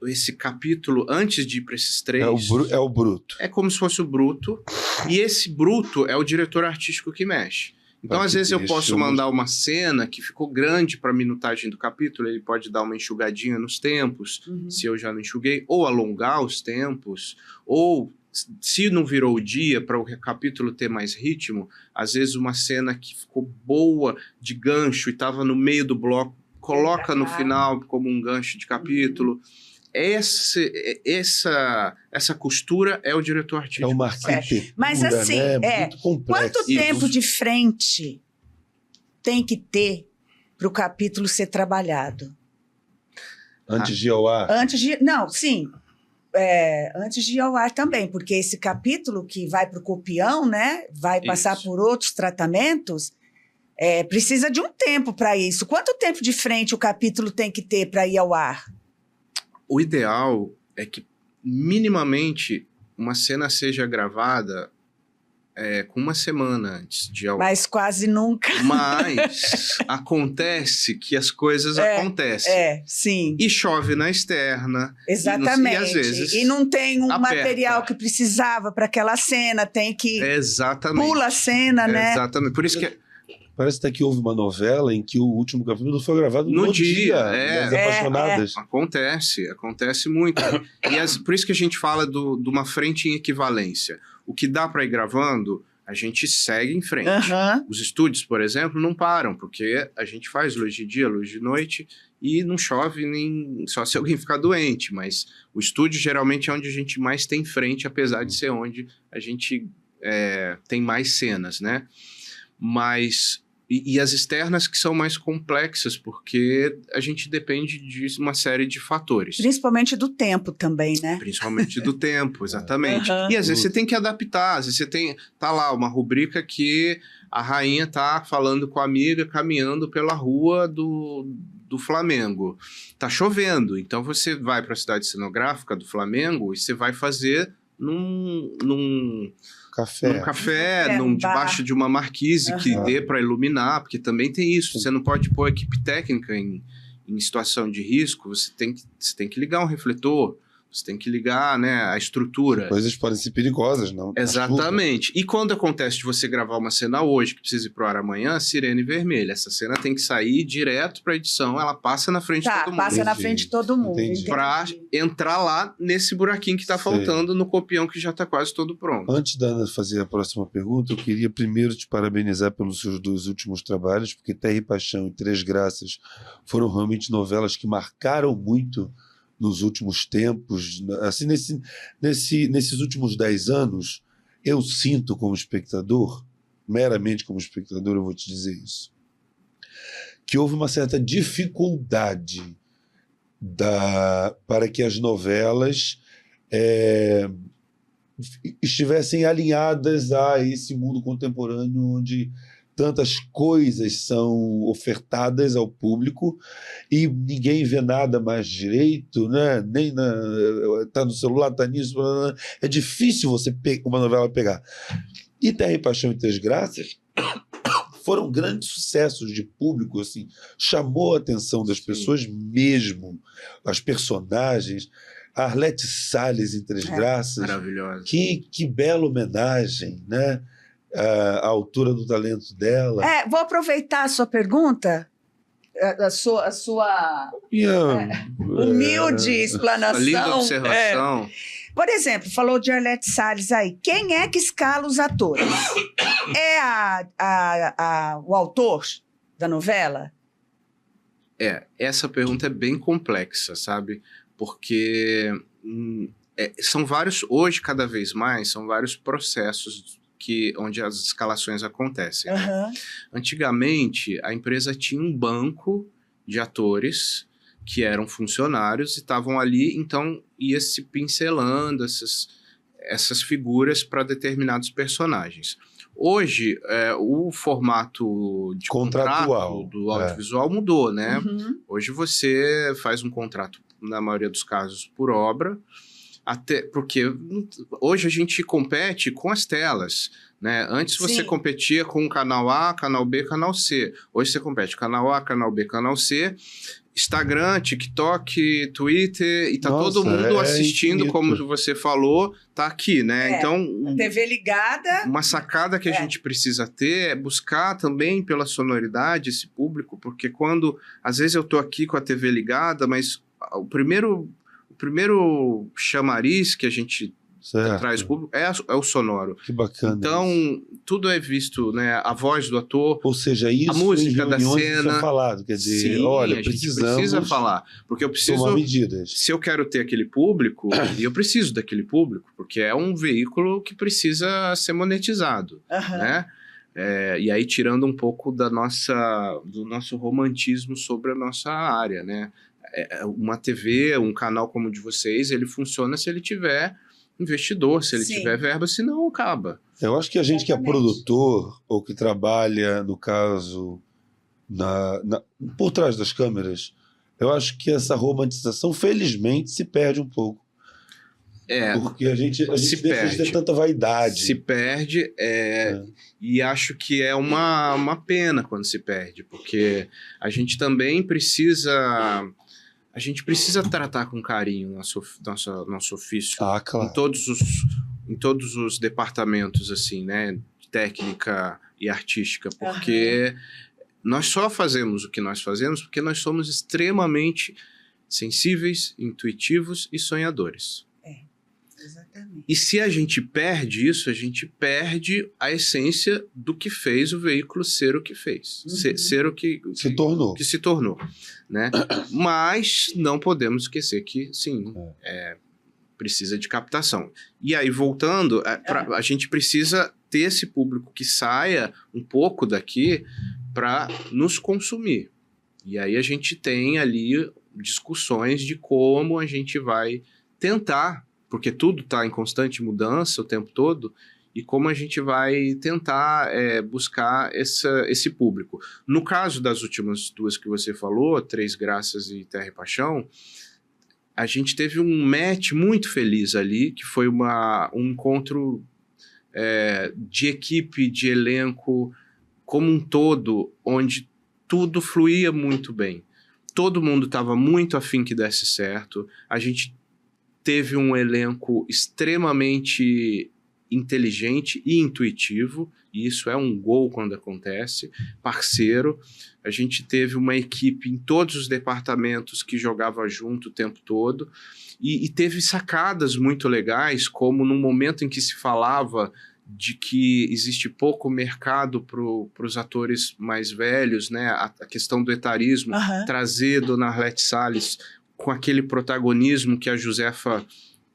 esse capítulo, antes de ir para esses 3... É o bruto. É como se fosse o bruto. E esse bruto é o diretor artístico que mexe. Então, às vezes, eu posso mandar uma cena que ficou grande para a minutagem do capítulo, ele pode dar uma enxugadinha nos tempos, se eu já não enxuguei, ou alongar os tempos, ou, se não virou o dia, para o capítulo ter mais ritmo, às vezes uma cena que ficou boa de gancho e estava no meio do bloco, coloca no final como um gancho de capítulo. Essa costura é o diretor artístico. É uma arquitetura, mas assim, né? Muito complexo. Quanto tempo de frente tem que ter para o capítulo ser trabalhado? Antes de ir ao ar? Antes de ir ao ar também, porque esse capítulo que vai para o copião, né, vai passar por outros tratamentos, precisa de um tempo para isso. Quanto tempo de frente o capítulo tem que ter para ir ao ar? O ideal é que, minimamente, uma cena seja gravada com uma semana antes de algo. Mas quase nunca. Mas acontece que as coisas acontecem. Sim. E chove na externa. Exatamente. E às vezes e não tem um aperta. material que precisava para aquela cena, tem que... Exatamente. Pula a cena, né? Exatamente. Por isso que... Parece até que houve uma novela em que o último capítulo foi gravado no dia das Apaixonadas. Acontece muito. Por isso que a gente fala de uma frente em equivalência. O que dá para ir gravando, a gente segue em frente. Os estúdios, por exemplo, não param, porque a gente faz luz de dia, luz de noite, e não chove nem só se alguém ficar doente, mas o estúdio geralmente é onde a gente mais tem frente, apesar de ser onde a gente tem mais cenas, né? Mas... E as externas que são mais complexas, porque a gente depende de uma série de fatores. Principalmente do tempo também, né? Principalmente do tempo, exatamente. E às vezes você tem que adaptar, às vezes tá lá uma rubrica que a rainha tá falando com a amiga, caminhando pela rua do Flamengo. Tá chovendo, então você vai para a cidade cenográfica do Flamengo e você vai fazer num café, debaixo de uma marquise que dê para iluminar, porque também tem isso. Você não pode pôr a equipe técnica em situação de risco, você tem que ligar um refletor, você tem que ligar, né, a estrutura. Coisas podem ser perigosas, não? Exatamente. E quando acontece de você gravar uma cena hoje, que precisa ir pro ar amanhã, sirene vermelha. Essa cena tem que sair direto pra edição, ela passa na frente de todo mundo. Passa na frente de todo mundo. Pra entrar lá nesse buraquinho que tá faltando no copião que já tá quase todo pronto. Antes da Ana fazer a próxima pergunta, eu queria primeiro te parabenizar pelos seus 2 últimos trabalhos, porque Terra e Paixão e Três Graças foram realmente novelas que marcaram muito nos últimos tempos. Assim, nesses últimos 10 anos, eu sinto como espectador, meramente como espectador, eu vou te dizer isso, que houve uma certa dificuldade para que as novelas estivessem alinhadas a esse mundo contemporâneo onde tantas coisas são ofertadas ao público e ninguém vê nada mais direito, né? Nem tá no celular, tá nisso. É difícil uma novela pegar. E Terra e Paixão e Três Graças foram grandes sucessos de público, assim, chamou a atenção das pessoas mesmo, as personagens. A Arlete Salles em Três Graças. Maravilhosa. Que bela homenagem, né? A altura do talento dela. Vou aproveitar a sua pergunta, a sua humilde explanação. Linda observação. Por exemplo, falou de Arlete Salles aí. Quem é que escala os atores? O autor da novela? Essa pergunta é bem complexa, sabe? Porque são vários, hoje cada vez mais, são vários processos onde as escalações acontecem. Né? Antigamente, a empresa tinha um banco de atores que eram funcionários e estavam ali, então ia se pincelando essas figuras para determinados personagens. Hoje, o formato de contrato do audiovisual mudou, né? Hoje você faz um contrato, na maioria dos casos, por obra, até porque hoje a gente compete com as telas, né? Antes você competia com o canal A, canal B, canal C. Hoje você compete canal A, canal B, canal C, Instagram, TikTok, Twitter, e tá todo mundo assistindo, como você falou, tá aqui, né? Então, a TV ligada. Uma sacada que a gente precisa ter é buscar também pela sonoridade esse público, porque às vezes eu tô aqui com a TV ligada, mas o primeiro chamariz que a gente traz público é o sonoro. Que bacana. Então, tudo é visto, né? A voz do ator, ou seja, isso, a música da cena. Isso é falado, quer dizer, olha, precisamos precisa falar, porque eu preciso tomar medidas. Se eu quero ter aquele público, e eu preciso daquele público, porque é um veículo que precisa ser monetizado, né? E aí tirando um pouco do nosso romantismo sobre a nossa área, né? Uma TV, um canal como o de vocês, ele funciona se ele tiver investidor, se ele tiver verba, senão acaba. Eu acho que a gente que é produtor ou que trabalha, no caso, por trás das câmeras, Eu acho que essa romantização, felizmente, se perde um pouco. Porque a gente deixa de ter tanta vaidade. Se perde, e acho que é uma pena quando se perde, porque a gente também precisa... A gente precisa tratar com carinho nosso ofício. Claro. Em todos os departamentos, assim, né? Técnica e artística, porque nós só fazemos o que nós fazemos porque nós somos extremamente sensíveis, intuitivos e sonhadores. Exatamente. E se a gente perde isso, a gente perde a essência do que fez o veículo ser o que fez. Ser o que se tornou. Né? Mas não podemos esquecer que, sim, precisa de captação. E aí, voltando, a gente precisa ter esse público que saia um pouco daqui para nos consumir. E aí a gente tem ali discussões de como a gente vai tentar, porque tudo está em constante mudança o tempo todo, e como a gente vai tentar buscar esse público. No caso das últimas duas que você falou, Três Graças e Terra e Paixão, a gente teve um match muito feliz ali, que foi um encontro de equipe, de elenco, como um todo, onde tudo fluía muito bem. Todo mundo estava muito afim que desse certo. A gente teve um elenco extremamente inteligente e intuitivo, e isso é um gol quando acontece, parceiro. A gente teve uma equipe em todos os departamentos que jogava junto o tempo todo, e teve sacadas muito legais, como no momento em que se falava de que existe pouco mercado para os atores mais velhos, né? A questão do etarismo, trazer Dona Arlete Salles com aquele protagonismo que a Josefa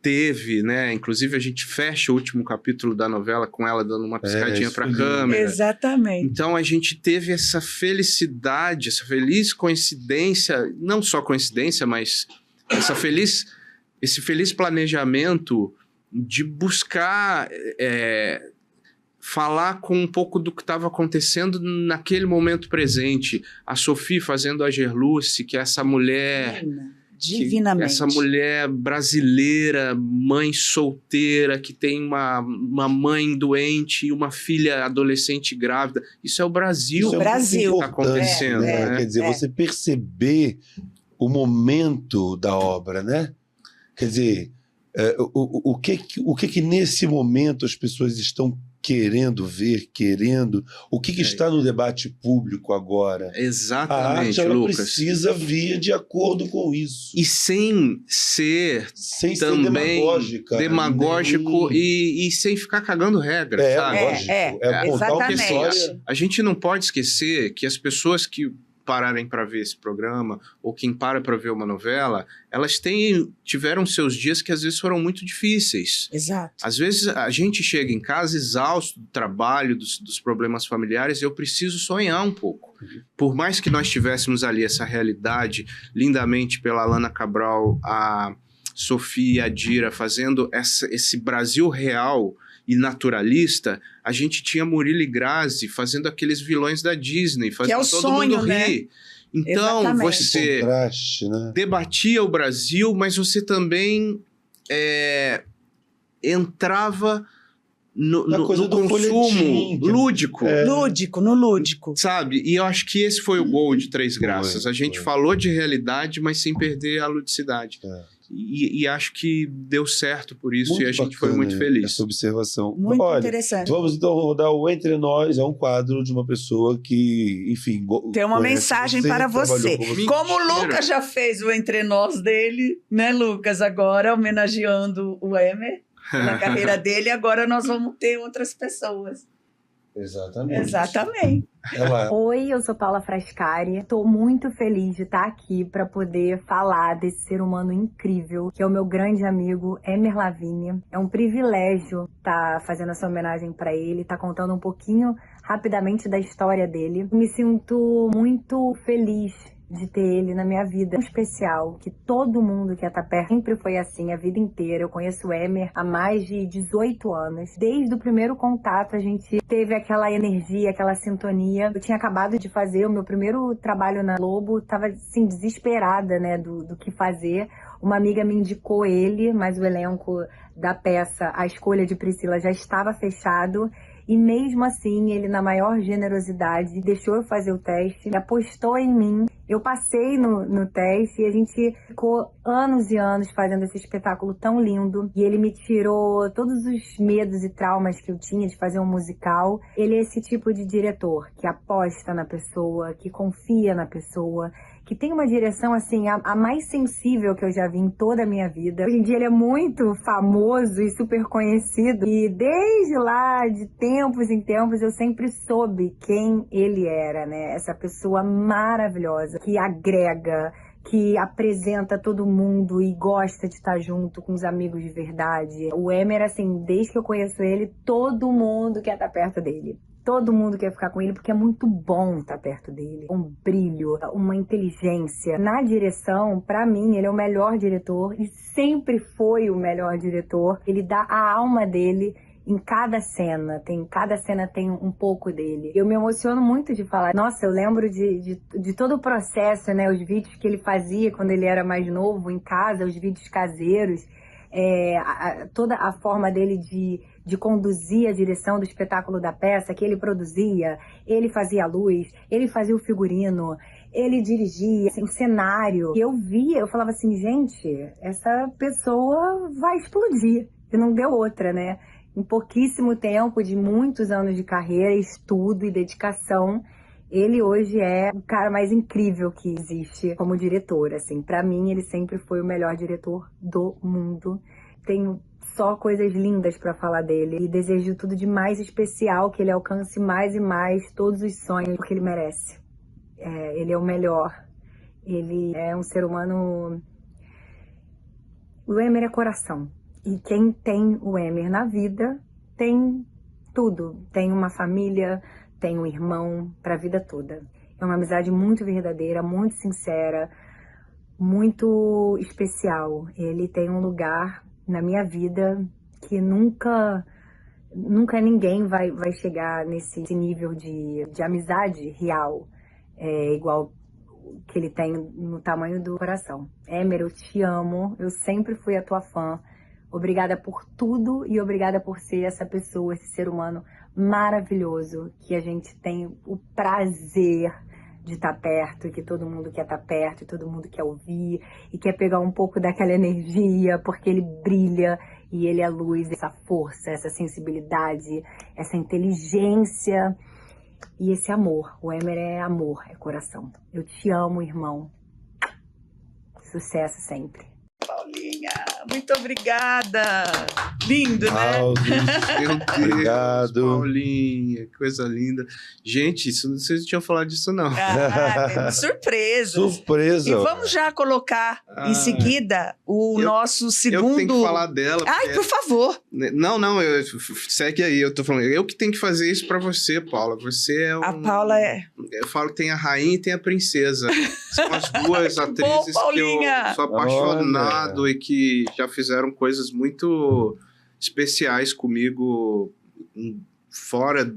teve, né? Inclusive a gente fecha o último capítulo da novela com ela dando uma piscadinha para a câmera. Exatamente. Então a gente teve essa felicidade, essa feliz coincidência, não só coincidência, mas esse feliz planejamento de buscar falar com um pouco do que estava acontecendo naquele momento presente. A Sophie fazendo a Gerluce, que é essa mulher... Divinamente. Essa mulher brasileira, mãe solteira, que tem uma mãe doente e uma filha adolescente grávida. Isso é o Brasil. Isso é o Brasil Que está acontecendo. Né? Quer dizer, você perceber o momento da obra, né? Quer dizer, o que nesse momento as pessoas estão querendo ver, o que está no debate público agora. Exatamente, a arte, ela Lucas. precisa vir de acordo com isso. E sem ser também demagógico e sem ficar cagando regra, sabe? Lógico. Contar uma história. A gente não pode esquecer que as pessoas que pararem para ver esse programa, ou quem para ver uma novela, elas tiveram seus dias que às vezes foram muito difíceis. Exato. Às vezes a gente chega em casa exausto do trabalho, dos problemas familiares, e eu preciso sonhar um pouco. Por mais que nós tivéssemos ali essa realidade, lindamente pela Alana Cabral, a Sophie e a Dira, fazendo esse Brasil real e naturalista, a gente tinha Murilo e Grazi fazendo aqueles vilões da Disney, fazendo todo sonho, mundo rir. Então, exatamente. você contraste, né? debatia o Brasil, mas você também entrava no consumo lúdico. No lúdico. Sabe? E eu acho que esse foi o gol de Três Graças. A gente falou de realidade, mas sem perder a ludicidade. E acho que deu certo por isso, Muito e a gente foi bacana muito feliz. essa observação. Muito Olha, interessante. Vamos então rodar o Entre Nós, é um quadro de uma pessoa que, enfim... Tem uma mensagem para você. Como o Lucas já fez o Entre Nós dele, né, Lucas? Agora, homenageando o Emer na carreira dele, agora nós vamos ter outras pessoas. Exatamente. Oi, eu sou Paula Frascari. Estou muito feliz de estar aqui para poder falar desse ser humano incrível, que é o meu grande amigo Emer Lavigne. É um privilégio estar fazendo essa homenagem para ele, estar contando um pouquinho rapidamente da história dele. Me sinto muito feliz de ter ele na minha vida. É um especial, que todo mundo que tá perto sempre foi assim, a vida inteira. Eu conheço o Emer há mais de 18 anos. Desde o primeiro contato, a gente teve aquela energia, aquela sintonia. Eu tinha acabado de fazer o meu primeiro trabalho na Globo, tava, assim, desesperada, né, do que fazer. Uma amiga me indicou ele, mas o elenco da peça, a escolha de Priscila já estava fechado. E mesmo assim, ele, na maior generosidade, deixou eu fazer o teste, apostou em mim. Eu passei no teste e a gente ficou anos e anos fazendo esse espetáculo tão lindo. E ele me tirou todos os medos e traumas que eu tinha de fazer um musical. Ele é esse tipo de diretor que aposta na pessoa, que confia na pessoa, que tem uma direção, assim, a mais sensível que eu já vi em toda a minha vida. Hoje em dia ele é muito famoso e super conhecido. E desde lá, de tempos em tempos, eu sempre soube quem ele era, né? Essa pessoa maravilhosa, que agrega, que apresenta todo mundo e gosta de estar junto com os amigos de verdade. O Emer, assim, desde que eu conheço ele, todo mundo quer estar perto dele. Todo mundo quer ficar com ele porque é muito bom estar perto dele. Um brilho, uma inteligência. Na direção, pra mim, ele é o melhor diretor e sempre foi o melhor diretor. Ele dá a alma dele em cada cena. Cada cena tem um pouco dele. Eu me emociono muito de falar. Nossa, eu lembro de todo o processo, né? Os vídeos que ele fazia quando ele era mais novo, em casa, os vídeos caseiros. Toda a forma dele de conduzir a direção do espetáculo da peça, que ele produzia, ele fazia a luz, ele fazia o figurino, ele dirigia, assim, o cenário. E eu via, eu falava assim, gente, essa pessoa vai explodir. E não deu outra, né? Em pouquíssimo tempo, de muitos anos de carreira, estudo e dedicação, ele hoje é o cara mais incrível que existe como diretor, assim. Pra mim, ele sempre foi o melhor diretor do mundo. Tenho só coisas lindas pra falar dele. E desejo tudo de mais especial, que ele alcance mais e mais todos os sonhos, porque ele merece. Ele é o melhor. Ele é um ser humano... O Emer é coração. E quem tem o Emer na vida tem tudo. Tem uma família... Tem um irmão para a vida toda. É uma amizade muito verdadeira, muito sincera, muito especial. Ele tem um lugar na minha vida que nunca ninguém vai chegar nesse nível de amizade real, igual que ele tem no tamanho do coração. Emer, eu te amo, eu sempre fui a tua fã. Obrigada por tudo e obrigada por ser essa pessoa, esse ser humano maravilhoso, que a gente tem o prazer de estar perto, e que todo mundo quer estar perto, e todo mundo quer ouvir, e quer pegar um pouco daquela energia, porque ele brilha, e ele é luz, essa força, essa sensibilidade, essa inteligência, e esse amor. O Emer é amor, é coração. Eu te amo, irmão. Sucesso sempre. Paulinha, muito obrigada. Lindo, né? Meu Deus, obrigado. Paulinha, coisa linda. Gente, vocês não tinham falado disso, não. Surpresa. Surpresa. E vamos já colocar em seguida o nosso segundo... Eu tenho que falar dela. Ai, por favor. Não, segue aí, eu tô falando. Eu que tenho que fazer isso pra você, Paula. Você é A Paula é... Eu falo que tem a rainha e tem a princesa. São as duas atrizes bom, que eu sou apaixonado e que já fizeram coisas muito especiais comigo fora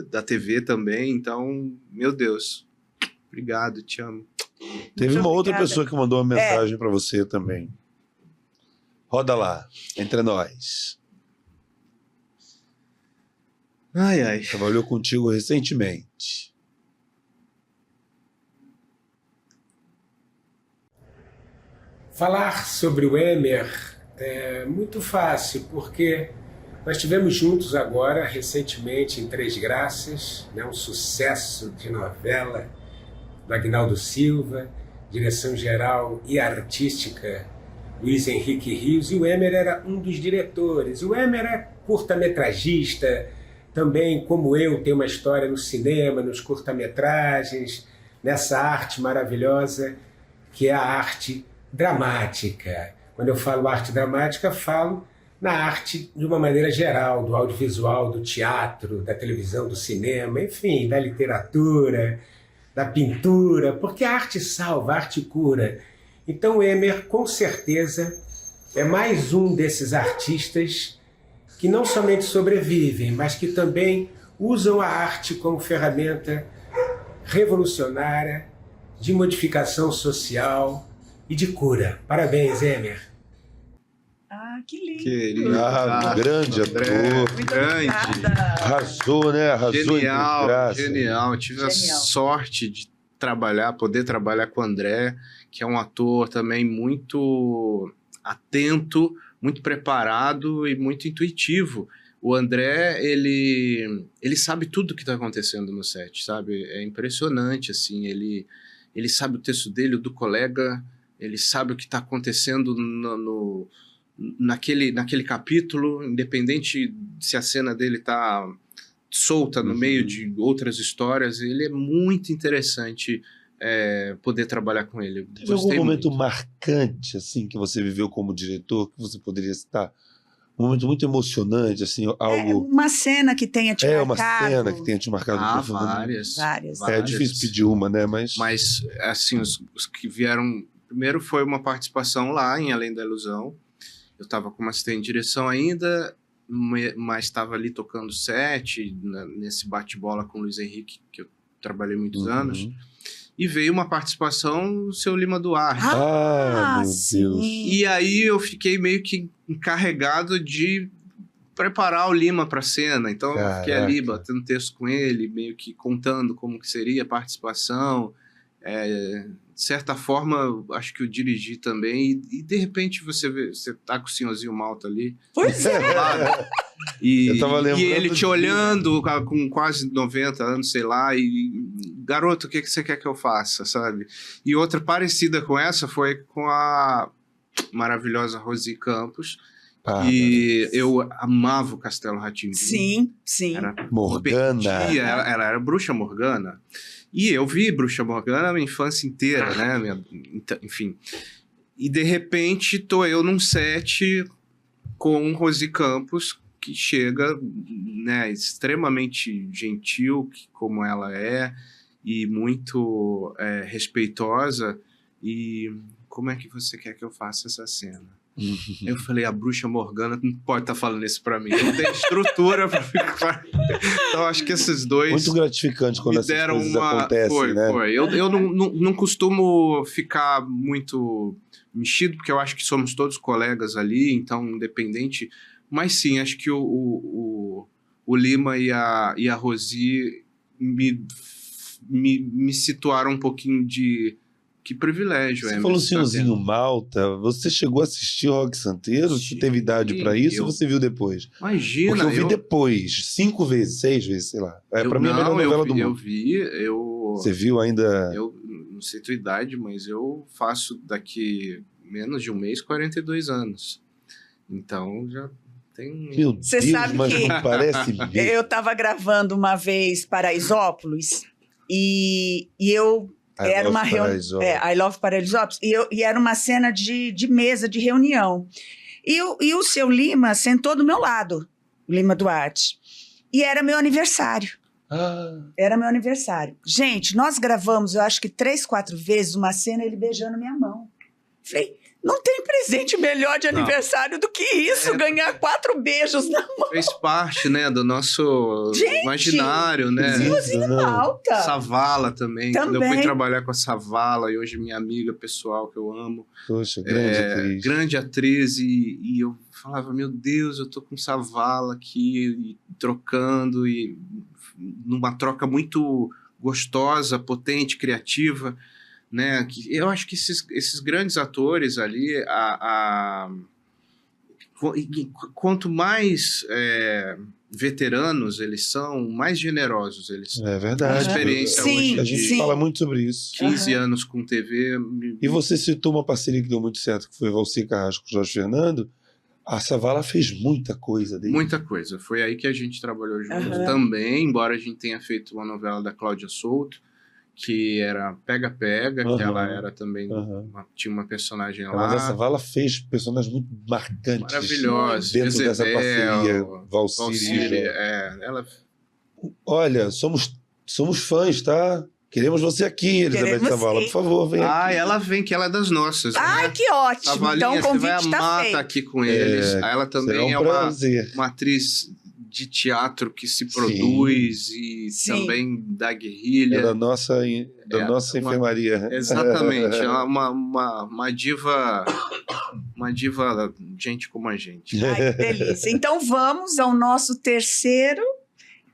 da TV também. Então, meu Deus. Obrigado, te amo. Teve Muito uma outra obrigada. pessoa que mandou uma mensagem pra você também. Roda lá, entre nós. Ai. Trabalhou contigo recentemente. Falar sobre o Emer é muito fácil, porque nós estivemos juntos agora, recentemente, em Três Graças, né, um sucesso de novela do Agnaldo Silva, direção geral e artística Luiz Henrique Rios, e o Emer era um dos diretores. O Emer é curta-metragista, também, como eu, tem uma história no cinema, nos curta-metragens, nessa arte maravilhosa que é a arte dramática. Quando eu falo arte dramática, falo na arte de uma maneira geral, do audiovisual, do teatro, da televisão, do cinema, enfim, da literatura, da pintura, porque a arte salva, a arte cura. Então o Emer, com certeza, é mais um desses artistas que não somente sobrevivem, mas que também usam a arte como ferramenta revolucionária de modificação social e de cura. Parabéns, Emer. Ah, que lindo. Querido. Grande ator. Muito grande. obrigada. Arrasou, né? Arrasou em Genial, desgraça. genial. Tive a Genial. sorte de poder trabalhar com o André, que é um ator também muito atento, muito preparado e muito intuitivo. O André, ele sabe tudo o que está acontecendo no set, sabe? É impressionante, assim, ele sabe o texto dele, o do colega, ele sabe o que está acontecendo naquele capítulo, independente se a cena dele está solta no meio de outras histórias. Ele é muito interessante poder trabalhar com ele. Teve algum momento marcante, assim, que você viveu como diretor, que você poderia citar? Um momento muito emocionante, assim, algo... Uma cena que tenha te marcado. uma cena que tenha te marcado profundamente. Várias. É difícil pedir uma, né? Mas assim, os que vieram... Primeiro foi uma participação lá em Além da Ilusão. Eu estava como assistente de direção ainda, mas estava ali tocando set, nesse bate-bola com o Luiz Henrique, que eu trabalhei muitos anos. E veio uma participação do seu Lima Duarte. meu sim. Deus. E aí eu fiquei meio que encarregado de preparar o Lima para a cena. Então eu fiquei ali batendo texto com ele, meio que contando como que seria a participação. De certa forma, acho que eu dirigi também. E de repente você tá com o senhorzinho Malta ali. Pois é. E Eu tava lembrando ele te disso. olhando com quase 90 anos, sei lá, e garoto, o que você quer que eu faça, sabe? E outra parecida com essa foi com a maravilhosa Rosi Campos, e eu amava o Castelo Rá-Tim-Bum. Sim. Era Morgana. ela era Bruxa Morgana. E eu vi Bruxa Morgana a minha infância inteira, né? Enfim. E de repente tô eu num set com Rosi Campos, que chega, né, extremamente gentil, como ela é, e muito respeitosa. E como é que você quer que eu faça essa cena? Eu falei, a Bruxa Morgana não pode estar falando isso pra mim. Eu não tenho estrutura pra ficar... Então, acho que esses dois... Muito gratificante quando essas coisas acontecem, né? Foi. Eu não costumo ficar muito mexido, porque eu acho que somos todos colegas ali, então, independente... Mas sim, acho que o Lima e a Rosi me situaram um pouquinho de... Que privilégio. Você falou senhorzinho Malta, você chegou a assistir Rock Santeiro? Você teve idade pra isso ou você viu depois? Imagina. Porque eu vi depois, 5 vezes, 6 vezes, sei lá. Pra mim é a melhor novela do mundo. Você viu ainda... Eu não sei tua idade, mas eu faço daqui menos de um mês 42 anos. Então já tem... Meu Você Deus, sabe mas que não parece mesmo. eu estava gravando uma vez Paraisópolis e eu... Era uma reunião. I Love Paraisópolis. E era uma cena de mesa, de reunião. E o seu Lima sentou do meu lado, o Lima Duarte. E era meu aniversário. Era meu aniversário. Gente, nós gravamos, eu acho que 3, 4 vezes, uma cena ele beijando minha mão. Falei, não tem presente melhor de aniversário do que isso, ganhar 4 beijos na mão. Fez parte, né, do nosso imaginário, né? Senhorzinho Malta. Savala também. Quando eu fui trabalhar com a Savala, e hoje minha amiga pessoal, que eu amo. Poxa, grande atriz. Grande atriz, e eu falava, meu Deus, eu tô com Savala aqui, e trocando, e numa troca muito gostosa, potente, criativa. Né? Eu acho que esses grandes atores ali, quanto mais veteranos eles são, mais generosos eles são. É verdade. A experiência hoje a gente fala muito sobre isso. 15 anos com TV. E você citou uma parceria que deu muito certo, que foi Valci Carrasco com Jorge Fernando. A Savala fez muita coisa dele. Muita coisa. Foi aí que a gente trabalhou junto também, embora a gente tenha feito uma novela da Cláudia Souto, que era Pega Pega, que ela era também, tinha uma personagem lá. Mas a Savala fez personagens muito marcantes. Maravilhosos. Dentro dessa parceria, Valcíria. Ela... Olha, somos fãs, tá? Queremos você aqui, Elizabeth Queremos Savala. sim. Por favor, vem aqui. Ela vem, que ela é das nossas. Ai, né? que ótimo. Savalinha, Então o você vai convite tá amar feito. estar aqui com eles. Ela Será também é um prazer. uma atriz de teatro que se produz e Sim. também da guerrilha. É da nossa uma- enfermaria. Exatamente, é uma diva, gente como a gente. Ai, que delícia. Então vamos ao nosso terceiro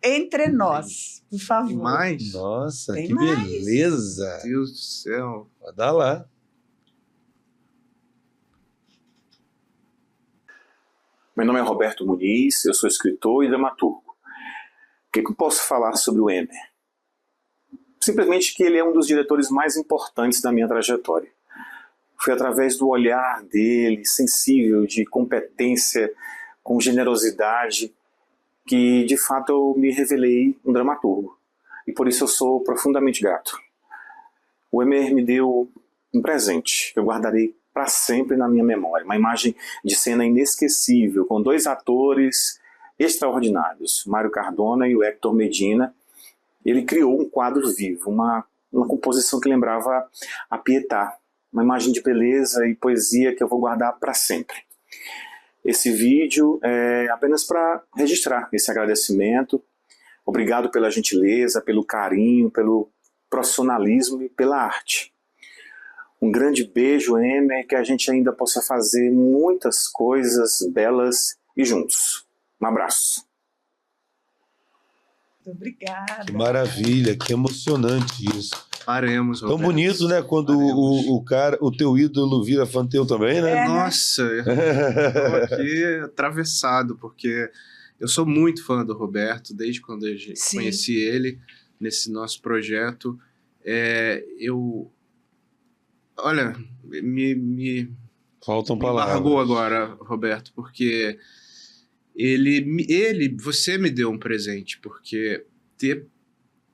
Entre Nós, por favor. E mais, Nossa, Tem que mais. beleza. Deus do céu. Vai dar lá. Meu nome é Roberto Muniz, eu sou escritor e dramaturgo. O que eu posso falar sobre o Emer? Simplesmente que ele é um dos diretores mais importantes da minha trajetória. Foi através do olhar dele, sensível, de competência, com generosidade, que de fato eu me revelei um dramaturgo. E por isso eu sou profundamente grato. O Emer me deu um presente que eu guardarei para sempre na minha memória. Uma imagem de cena inesquecível, com 2 atores extraordinários, Mário Cardona e o Hector Medina. Ele criou um quadro vivo, uma composição que lembrava a Pietà, uma imagem de beleza e poesia que eu vou guardar para sempre. Esse vídeo é apenas para registrar esse agradecimento. Obrigado pela gentileza, pelo carinho, pelo profissionalismo e pela arte. Um grande beijo, Emer, que a gente ainda possa fazer muitas coisas belas e juntos. Um abraço. Muito obrigada. Que maravilha, que emocionante isso. Paremos, Tão Roberto. bonito, né? Quando o teu ídolo vira fã teu também, né? É. Nossa, eu tô aqui atravessado, porque eu sou muito fã do Roberto, desde quando eu Sim. conheci ele nesse nosso projeto. Olha, me Faltam me palavras. largou agora, Roberto, porque você me deu um presente, porque ter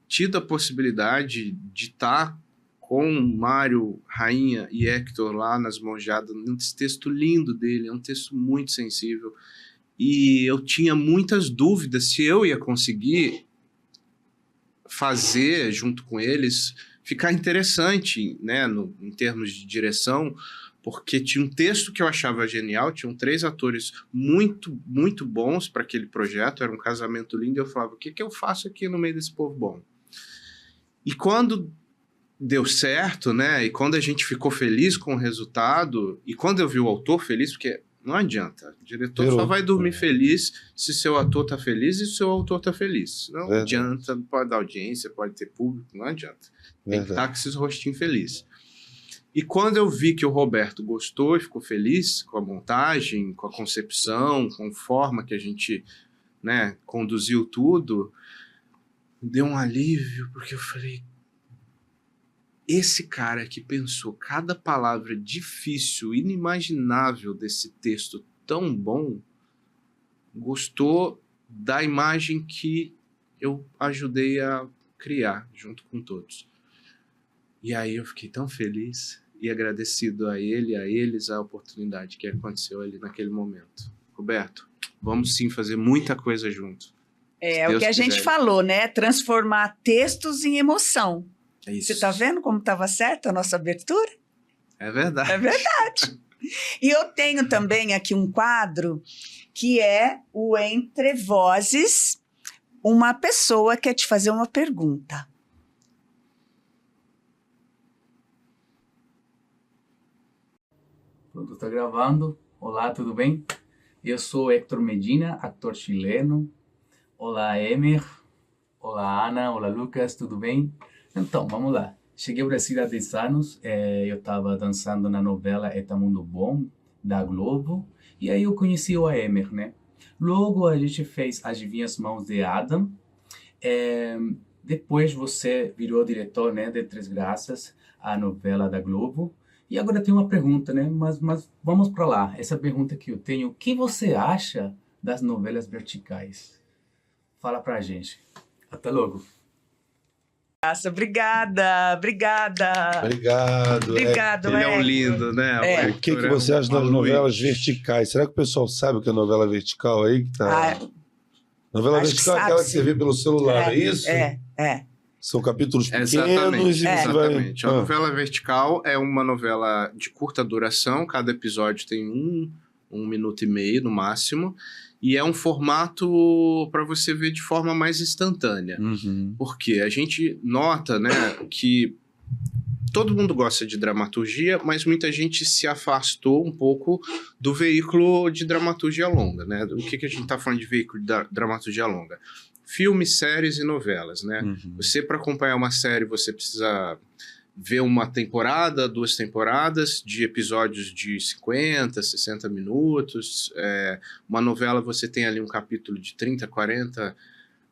tido a possibilidade de estar com Mário, Rainha e Hector lá nas Monjadas, num texto lindo dele, é um texto muito sensível, e eu tinha muitas dúvidas se eu ia conseguir fazer, junto com eles, ficar interessante, né, em termos de direção, porque tinha um texto que eu achava genial, tinham 3 atores muito, muito bons para aquele projeto, era um casamento lindo, e eu falava, o que eu faço aqui no meio desse povo bom? E quando deu certo, né, e quando a gente ficou feliz com o resultado, e quando eu vi o autor feliz, porque não adianta, o diretor só vai dormir feliz se seu ator tá feliz e seu autor tá feliz. Não adianta, pode dar audiência, pode ter público, não adianta. Tem que estar com esses rostinhos felizes. E quando eu vi que o Roberto gostou e ficou feliz com a montagem, com a concepção, com a forma que a gente, né, conduziu tudo, deu um alívio, porque eu falei, esse cara que pensou cada palavra difícil, inimaginável desse texto tão bom, gostou da imagem que eu ajudei a criar junto com todos. E aí eu fiquei tão feliz e agradecido a ele, a eles, a oportunidade que aconteceu ali naquele momento. Roberto, vamos sim fazer muita coisa junto. É Se o que a Deus gente quiser. falou, né? Transformar textos em emoção. É isso. Você está vendo como estava certa a nossa abertura? É verdade. É verdade. E eu tenho também aqui um quadro que é o Entre Vozes. Uma pessoa quer te fazer uma pergunta. Pronto, está gravando. Olá, tudo bem? Eu sou Hector Medina, ator chileno. Olá, Emer. Olá, Ana. Olá, Lucas. Tudo bem? Então, vamos lá. Cheguei ao Brasil há 10 anos. Eu estava dançando na novela Eta Mundo Bom, da Globo. E aí eu conheci o Emer, né? Logo a gente fez Adivinha as Mãos de Adam. Depois você virou diretor, né, de Três Graças, a novela da Globo. E agora tem uma pergunta, né? Mas vamos para lá. Essa pergunta que eu tenho, o que você acha das novelas verticais? Fala pra gente. Até logo. Nossa, obrigada. Obrigado. Obrigado, Ele é um Hector. lindo, né? É. O que você acha das novelas verticais? Será que o pessoal sabe o que é novela vertical aí? Que tá... Ah, Novela acho vertical que é aquela sabe, que você sim. vê pelo celular, é isso? É. São capítulos pequenos Exatamente, e você vai... exatamente. A novela vertical é uma novela de curta duração, cada episódio tem um minuto e meio no máximo, e é um formato para você ver de forma mais instantânea. Uhum. Porque a gente nota, né, que todo mundo gosta de dramaturgia, mas muita gente se afastou um pouco do veículo de dramaturgia longa, né? O que a gente está falando de veículo de dramaturgia longa? Filmes, séries e novelas, né? Uhum. Você, para acompanhar uma série, você precisa ver uma temporada, 2 temporadas de episódios de 50, 60 minutos. Uma novela, você tem ali um capítulo de 30, 40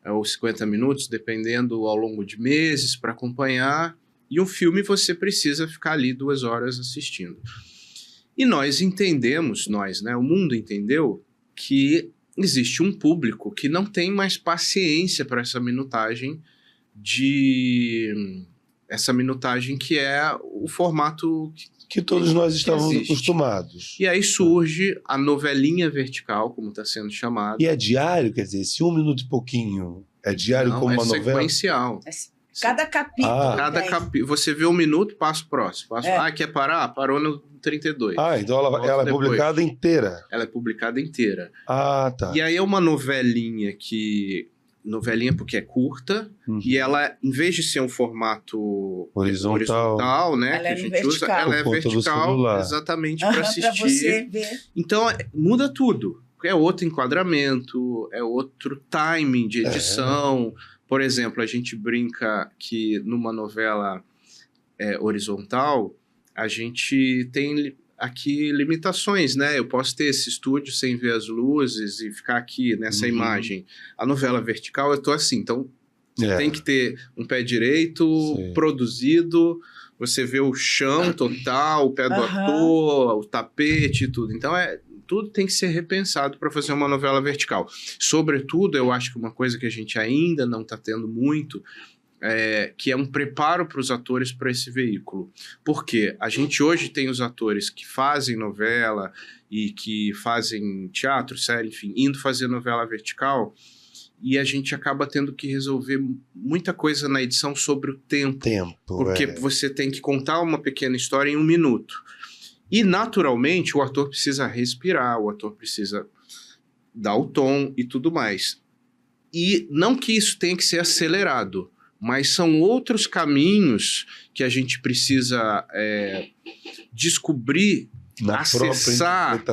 ou 50 minutos, dependendo ao longo de meses para acompanhar. E um filme, você precisa ficar ali 2 horas assistindo. E nós entendemos, né? O mundo entendeu que existe um público que não tem mais paciência para essa minutagem que é o formato que todos nós estávamos existe. acostumados. E aí surge a novelinha vertical, como está sendo chamada. E é diário, quer dizer, se 1 minuto e pouquinho é diário Não, como uma é novela? sequencial. Cada capítulo. Cada você vê 1 minuto, passa o próximo. Quer parar? Parou no 32. Então ela é depois. publicada inteira. Ela é publicada inteira. Tá. E aí é uma novelinha porque é curta, e ela, em vez de ser um formato horizontal, né, ela que é a gente vertical. usa, ela é Por conta do vertical celular. exatamente para assistir. Para você ver. Então, muda tudo. É outro enquadramento, é outro timing de edição. Por exemplo, a gente brinca que numa novela horizontal, a gente tem aqui limitações, né? Eu posso ter esse estúdio sem ver as luzes e ficar aqui nessa imagem. A novela vertical, eu tô assim, então tem que ter um pé direito, produzido, você vê o chão total, o pé do ator, o tapete e tudo. Então, tudo tem que ser repensado para fazer uma novela vertical. Sobretudo, eu acho que uma coisa que a gente ainda não está tendo muito que é um preparo para os atores para esse veículo. Porque a gente hoje tem os atores que fazem novela e que fazem teatro, série, enfim, indo fazer novela vertical, e a gente acaba tendo que resolver muita coisa na edição sobre o tempo. Porque você tem que contar uma pequena história em 1 minuto. E, naturalmente, o ator precisa respirar, o ator precisa dar o tom e tudo mais. E não que isso tenha que ser acelerado, mas são outros caminhos que a gente precisa descobrir, acessar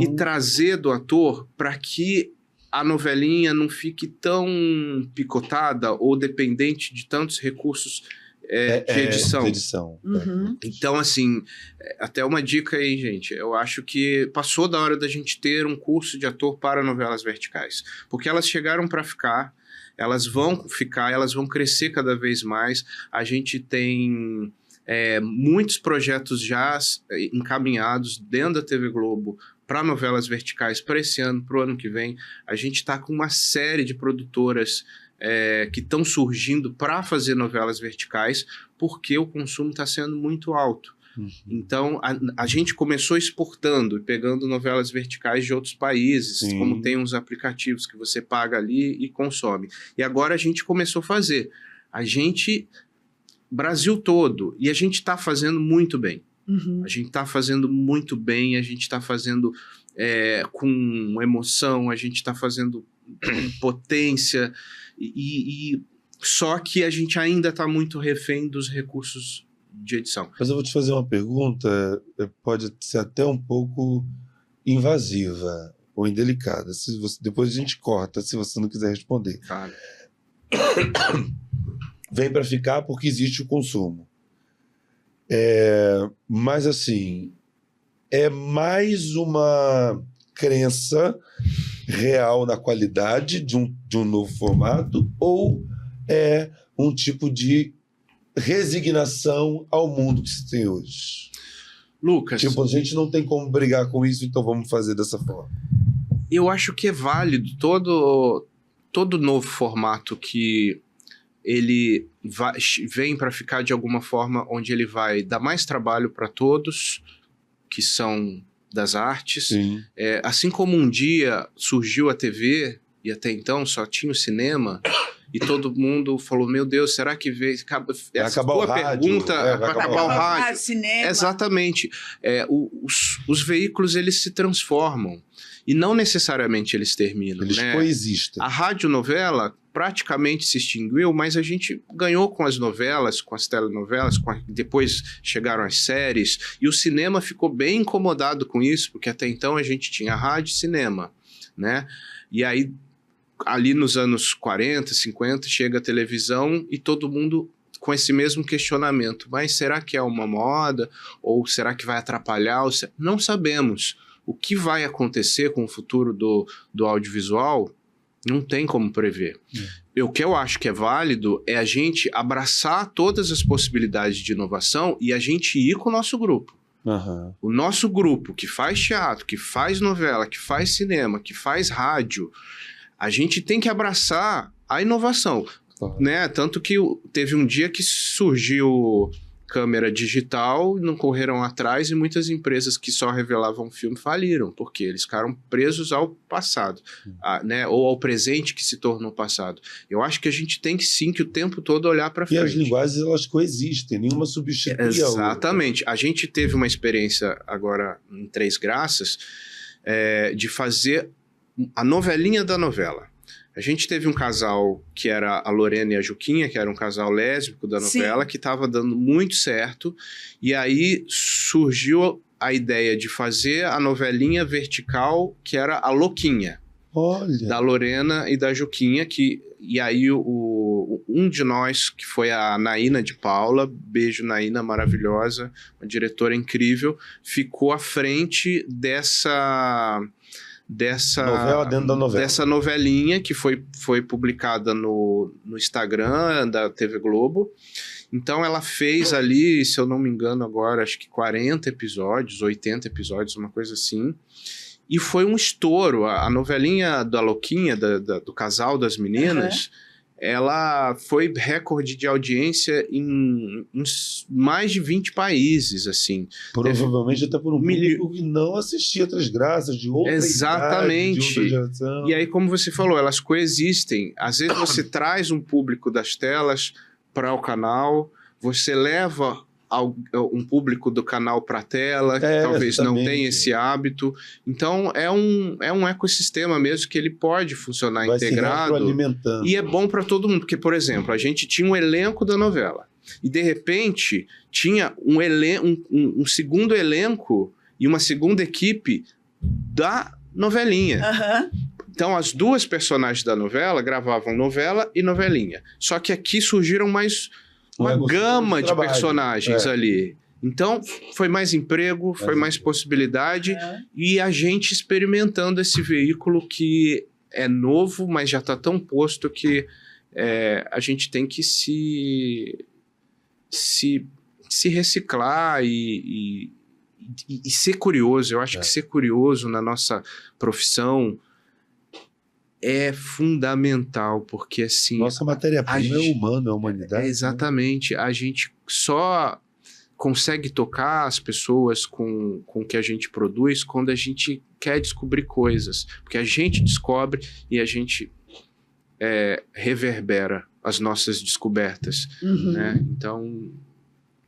e trazer do ator para que a novelinha não fique tão picotada ou dependente de tantos recursos de edição. Uhum. Então, assim, até uma dica aí, gente. Eu acho que passou da hora da gente ter um curso de ator para novelas verticais. Porque elas chegaram para ficar, elas vão ficar, elas vão crescer cada vez mais. A gente tem muitos projetos já encaminhados dentro da TV Globo para novelas verticais para esse ano, para o ano que vem. A gente está com uma série de produtoras que estão surgindo para fazer novelas verticais, porque o consumo está sendo muito alto. Então, a gente começou exportando e pegando novelas verticais de outros países, como tem uns aplicativos que você paga ali e consome. E agora a gente começou a fazer. Brasil todo, e a gente está fazendo muito bem. A gente está fazendo muito bem, a gente está fazendo com emoção, a gente está fazendo com potência, e só que a gente ainda está muito refém dos recursos de edição. Mas eu vou te fazer uma pergunta, pode ser até um pouco invasiva ou indelicada. Depois a gente corta, se você não quiser responder. Claro. Vem para ficar porque existe o consumo. Mas assim, é mais uma crença real na qualidade de um novo formato, ou é um tipo de resignação ao mundo que se tem hoje? Lucas, Tipo, a gente não tem como brigar com isso, então vamos fazer dessa forma. eu acho que é válido todo novo formato que ele vem para ficar de alguma forma, onde ele vai dar mais trabalho para todos que são das artes. Assim como um dia surgiu a TV e até então só tinha o cinema, e todo mundo falou, meu Deus, será que veio? Essa acabar tua o rádio, pergunta, vai vai acabar o rádio. Cinema. Exatamente. Os veículos, eles se transformam. E não necessariamente eles terminam. Eles né? coexistem. A radionovela praticamente se extinguiu, mas a gente ganhou com as novelas, com as telenovelas, depois chegaram as séries, e o cinema ficou bem incomodado com isso, porque até então a gente tinha rádio e cinema, né? E aí, ali nos anos 40, 50, chega a televisão e todo mundo com esse mesmo questionamento. Mas será que é uma moda? Ou será que vai atrapalhar? Não sabemos. O que vai acontecer com o futuro do audiovisual não tem como prever. O que eu acho que é válido é a gente abraçar todas as possibilidades de inovação e a gente ir com o nosso grupo. Uhum. O nosso grupo que faz teatro, que faz novela, que faz cinema, que faz rádio, a gente tem que abraçar a inovação. Uhum. Né? Tanto que teve um dia que surgiu câmera digital, não correram atrás e muitas empresas que só revelavam filme faliram, porque eles ficaram presos ao passado, né? Ou ao presente que se tornou passado. Eu acho que a gente tem que sim, que o tempo todo olhar para frente. E as linguagens, elas coexistem, nenhuma substitui a outra. Exatamente. A gente teve uma experiência agora em Três Graças de fazer a novelinha da novela. A gente teve um casal que era a Lorena e a Juquinha, que era um casal lésbico da novela, Sim. que estava dando muito certo. E aí surgiu a ideia de fazer a novelinha vertical, que era a Louquinha. Olha. Da Lorena e da Juquinha. E aí um de nós, que foi a Naína de Paula, beijo Naína, maravilhosa, uma diretora incrível, ficou à frente dessa novela dentro da novela. Dessa novelinha que foi publicada no Instagram da TV Globo. Então ela fez ali, se eu não me engano agora, acho que 40 episódios, 80 episódios, uma coisa assim. E foi um estouro. A novelinha da Louquinha, do casal das meninas, ela foi recorde de audiência em mais de 20 países, assim. Provavelmente até por um público que não assistia Três Graças, de outra Exatamente. idade, de outra geração. E aí, como você falou, elas coexistem. Às vezes você traz um público das telas para o canal, você leva um público do canal para a tela, que talvez não tenha esse hábito. Então, é um ecossistema mesmo que ele pode funcionar Vai integrado. Se retroalimentando. E é bom para todo mundo, porque, por exemplo, a gente tinha um elenco da novela e, de repente, tinha um segundo elenco e uma segunda equipe da novelinha. Então, as duas personagens da novela gravavam novela e novelinha. Só que aqui surgiram mais uma gama de personagens ali. Então, foi mais emprego, foi mais possibilidade e a gente experimentando esse veículo que é novo, mas já está tão posto que a gente tem que se reciclar e ser curioso. Eu acho que ser curioso na nossa profissão é fundamental, porque assim... Nossa matéria-prima é humana, é a humanidade. Exatamente. Né? A gente só consegue tocar as pessoas com o que a gente produz quando a gente quer descobrir coisas. Porque a gente descobre e a gente reverbera as nossas descobertas. Né? Então,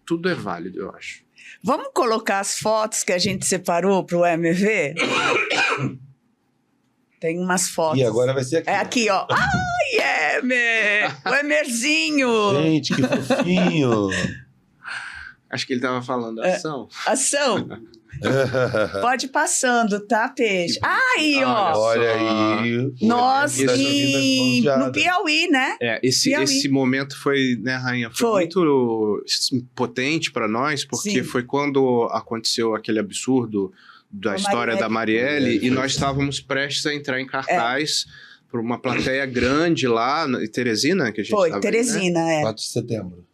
tudo é válido, eu acho. Vamos colocar as fotos que a gente separou para o MV? Tem umas fotos. E agora vai ser aqui. É aqui, ó. Ai, Emer! O Emerzinho! Gente, que fofinho! Acho que ele estava falando ação. Ação? Pode ir passando, tá, Peixe? Aí, ó! Olha aí! Nós no Piauí, né? Esse momento foi, né, Rainha? Foi muito potente para nós, porque foi quando aconteceu aquele absurdo da história da Marielle, e nós estávamos prestes a entrar em cartaz para uma plateia grande lá em Teresina, que a gente foi, Teresina, né? 4 de setembro.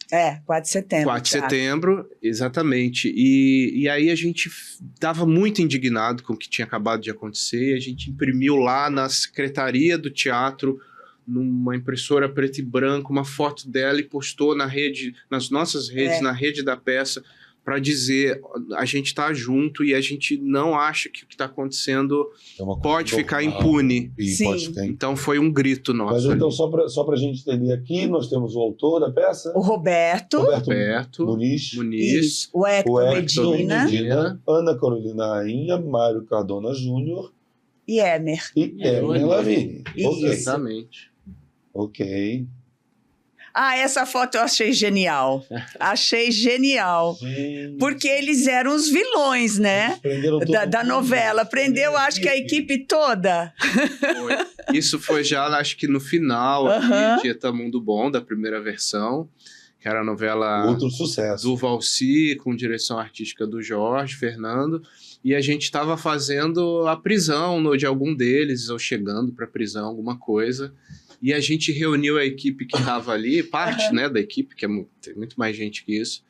4 de setembro. 4 de setembro, exatamente. E aí a gente estava muito indignado com o que tinha acabado de acontecer, a gente imprimiu lá na secretaria do teatro, numa impressora preto e branco, uma foto dela e postou na rede, nas nossas redes, na rede da peça, para dizer, a gente tá junto e a gente não acha que o que tá acontecendo É uma pode coisa ficar normal. impune. E Sim. pode ficar impune. Então foi um grito Mas nosso então, ali. só pra gente entender aqui, nós temos o autor da peça, O Roberto, Roberto Muniz, Muniz, o Hector o Hector Medina Medina, Ana Carolina Rainha, Mário Cardona Júnior e Emer. e Emer Lavigne. Ok. exatamente. Ok. Ah, essa foto eu achei genial. Achei genial. Gente, Porque eles eram os vilões, né? prenderam todo Da mundo. novela. Prendeu, acho que a equipe toda. Foi. Isso foi já, acho que no final, Aham. aqui, de Etamundo Bom, da primeira versão, que era a novela Outro sucesso. do Valci, com direção artística do Jorge Fernando, e a gente estava fazendo a prisão de algum deles, ou chegando para a prisão, alguma coisa, e a gente reuniu a equipe que estava ali, parte né, da equipe, que tem muito mais gente que isso,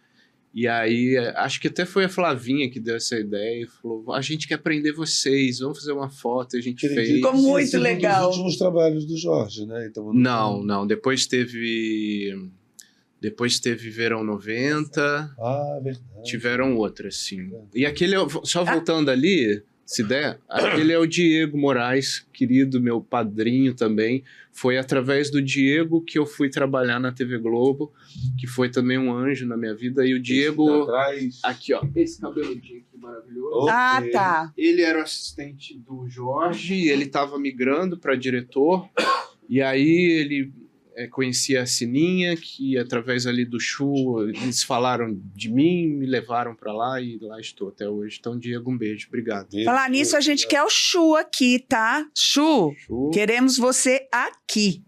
e aí acho que até foi a Flavinha que deu essa ideia e falou, a gente quer prender vocês, vamos fazer uma foto, e a gente fez. Ficou muito Esse é um legal. dos últimos trabalhos do Jorge, né? Então, Não, depois teve Verão 90, Ah, verdade. tiveram outras, sim. E aquele, só voltando ali, se der, aquele é o Diego Moraes, querido, meu padrinho também. Foi através do Diego que eu fui trabalhar na TV Globo, que foi também um anjo na minha vida. E o Diego, Atrás. aqui ó, esse cabeludinho aqui maravilhoso. Ok. Ah, tá. Ele era o assistente do Jorge, e ele estava migrando para diretor, e aí ele conhecia a Sininha, que através ali do Chu, eles falaram de mim, me levaram para lá, e lá estou até hoje. Então, Diego, um beijo, obrigado. Falar nisso, a gente quer o Chu aqui, tá? Chu, Chu. queremos você aqui.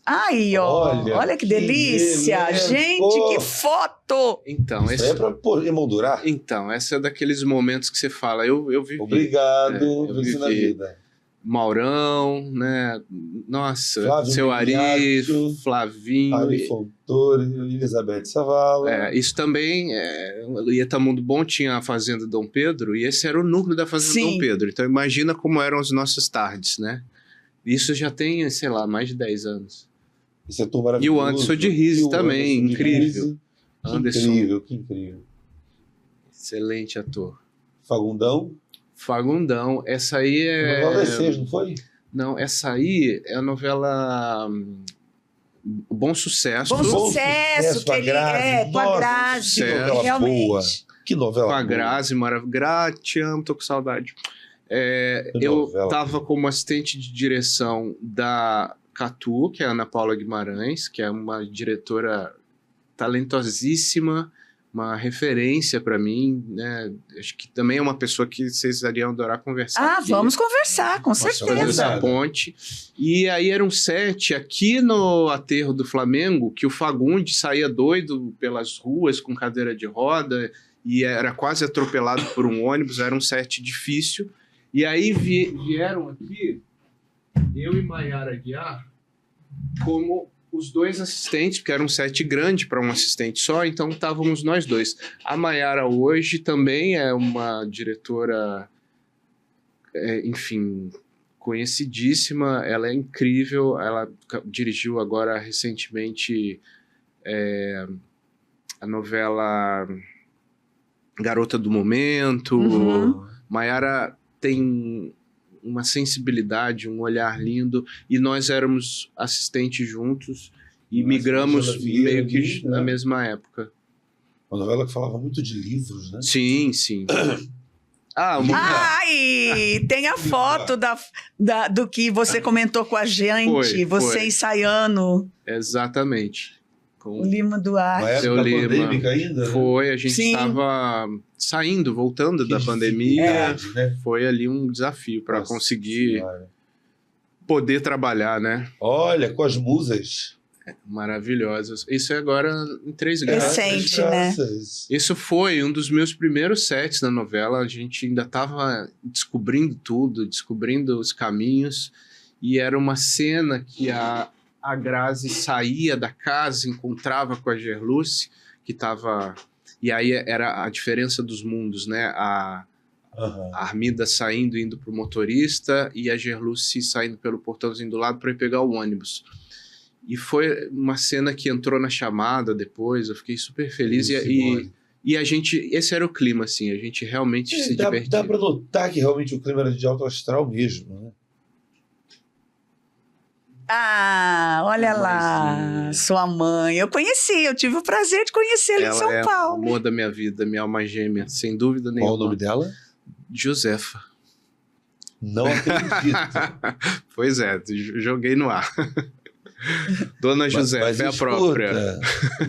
Aí, ó. Olha que delícia. beleza. Gente, que foto! Então, Isso aí é pra emoldurar. então, esse é daqueles momentos que você fala, eu vivi. Obrigado, eu venci na vivi. vida. Maurão, né? Nossa, Flávio seu Ari, Migliaccio, Flavinho. Ari Fontoura, Elizabeth Savala. Isso também, Itamundo Bom tinha a Fazenda Dom Pedro, e esse era o núcleo da Fazenda Sim. Dom Pedro. Então imagina como eram as nossas tardes, né? Isso já tem, sei lá, mais de 10 anos. Esse ator maravilhoso. E o Anderson de Rize E o também, Anderson de incrível. Rize. Que Anderson. incrível, que incrível. Excelente ator. Fagundão. Fagundão, essa aí é... Novela das 6, não foi? Não, essa aí é a novela Bom Sucesso. Bom Sucesso, com a que ele Grazi. com a Nossa, Grazi. que novela Realmente. boa. Que novela Com a boa. Grazi, maravilhosa. Grazi, te amo, tô com saudade. Que Eu novela. estava como assistente de direção da Catu, que é a Ana Paula Guimarães, que é uma diretora talentosíssima, uma referência para mim, né? Acho que também é uma pessoa que vocês iriam adorar conversar. Ah, aqui. vamos conversar, com Nossa, Fazer certeza. essa ponte. E aí era um set aqui no aterro do Flamengo, que o Fagundes saía doido pelas ruas com cadeira de roda e era quase atropelado por um ônibus, era um set difícil. E aí vieram aqui, eu e Maiara Aguiar, como os dois assistentes, porque era um set grande para um assistente só, então estávamos nós dois. A Maiara hoje também é uma diretora, enfim, conhecidíssima, ela é incrível, ela dirigiu agora recentemente a novela Garota do Momento. Uhum. Maiara tem uma sensibilidade, um olhar lindo, e nós éramos assistentes juntos e Nossa, migramos Angela Vieira, meio que né? na mesma época. Uma novela que falava muito de livros, né? Sim, sim. Ai, tem a foto do que você comentou com a gente, Foi, você foi. ensaiando exatamente. o Lima Uma Duarte. Seu época Lima. pandêmica ainda, né? Foi, a gente Sim. estava saindo, voltando Que da pandemia. dificuldade, né? Foi ali um desafio para Nossa conseguir Senhora. poder trabalhar, né? Olha, com as musas. Maravilhosas. Isso é agora em 3 graus. Recente, Graças. Isso foi um dos meus primeiros sets na novela. A gente ainda estava descobrindo tudo, descobrindo os caminhos. E era uma cena que a Grazi saía da casa, encontrava com a Gerluce, que estava... E aí era a diferença dos mundos, né? A Armida saindo, indo para o motorista, e a Gerluce saindo pelo portãozinho do lado para ir pegar o ônibus. E foi uma cena que entrou na chamada depois, eu fiquei super feliz. E a gente, esse era o clima, assim, a gente realmente se divertia. Dá pra notar que realmente o clima era de alto astral mesmo, né? Ah, olha lá, sua mãe. Eu conheci, eu tive o prazer de conhecê-la em São Ela é o Paulo. amor da minha vida, minha alma gêmea, sem dúvida nenhuma. Qual o nome dela? Josefa. Não acredito. Pois é, joguei no ar. Dona Josefa mas é a escuta, própria.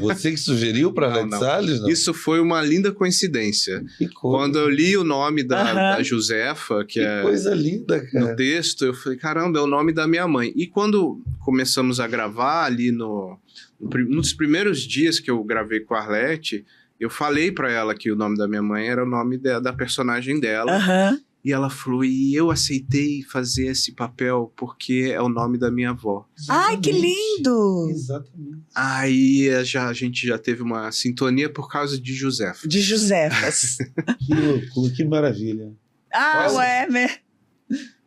Você que sugeriu para Alex Não. Salles? Não? Isso foi uma linda coincidência. Que coisa, Quando eu li o nome da Josefa, que é coisa linda, cara. no texto, eu falei, caramba, é o nome da minha mãe. E quando começamos a gravar ali num dos primeiros dias que eu gravei com a Arlete, eu falei para ela que o nome da minha mãe era o nome da personagem dela. Aham. E ela falou, e eu aceitei fazer esse papel porque é o nome da minha avó. Ai, que lindo! Exatamente. Aí a gente já teve uma sintonia por causa de Josefa. De Josefas. Que loucura, que maravilha. Ah, Nossa. o Emer.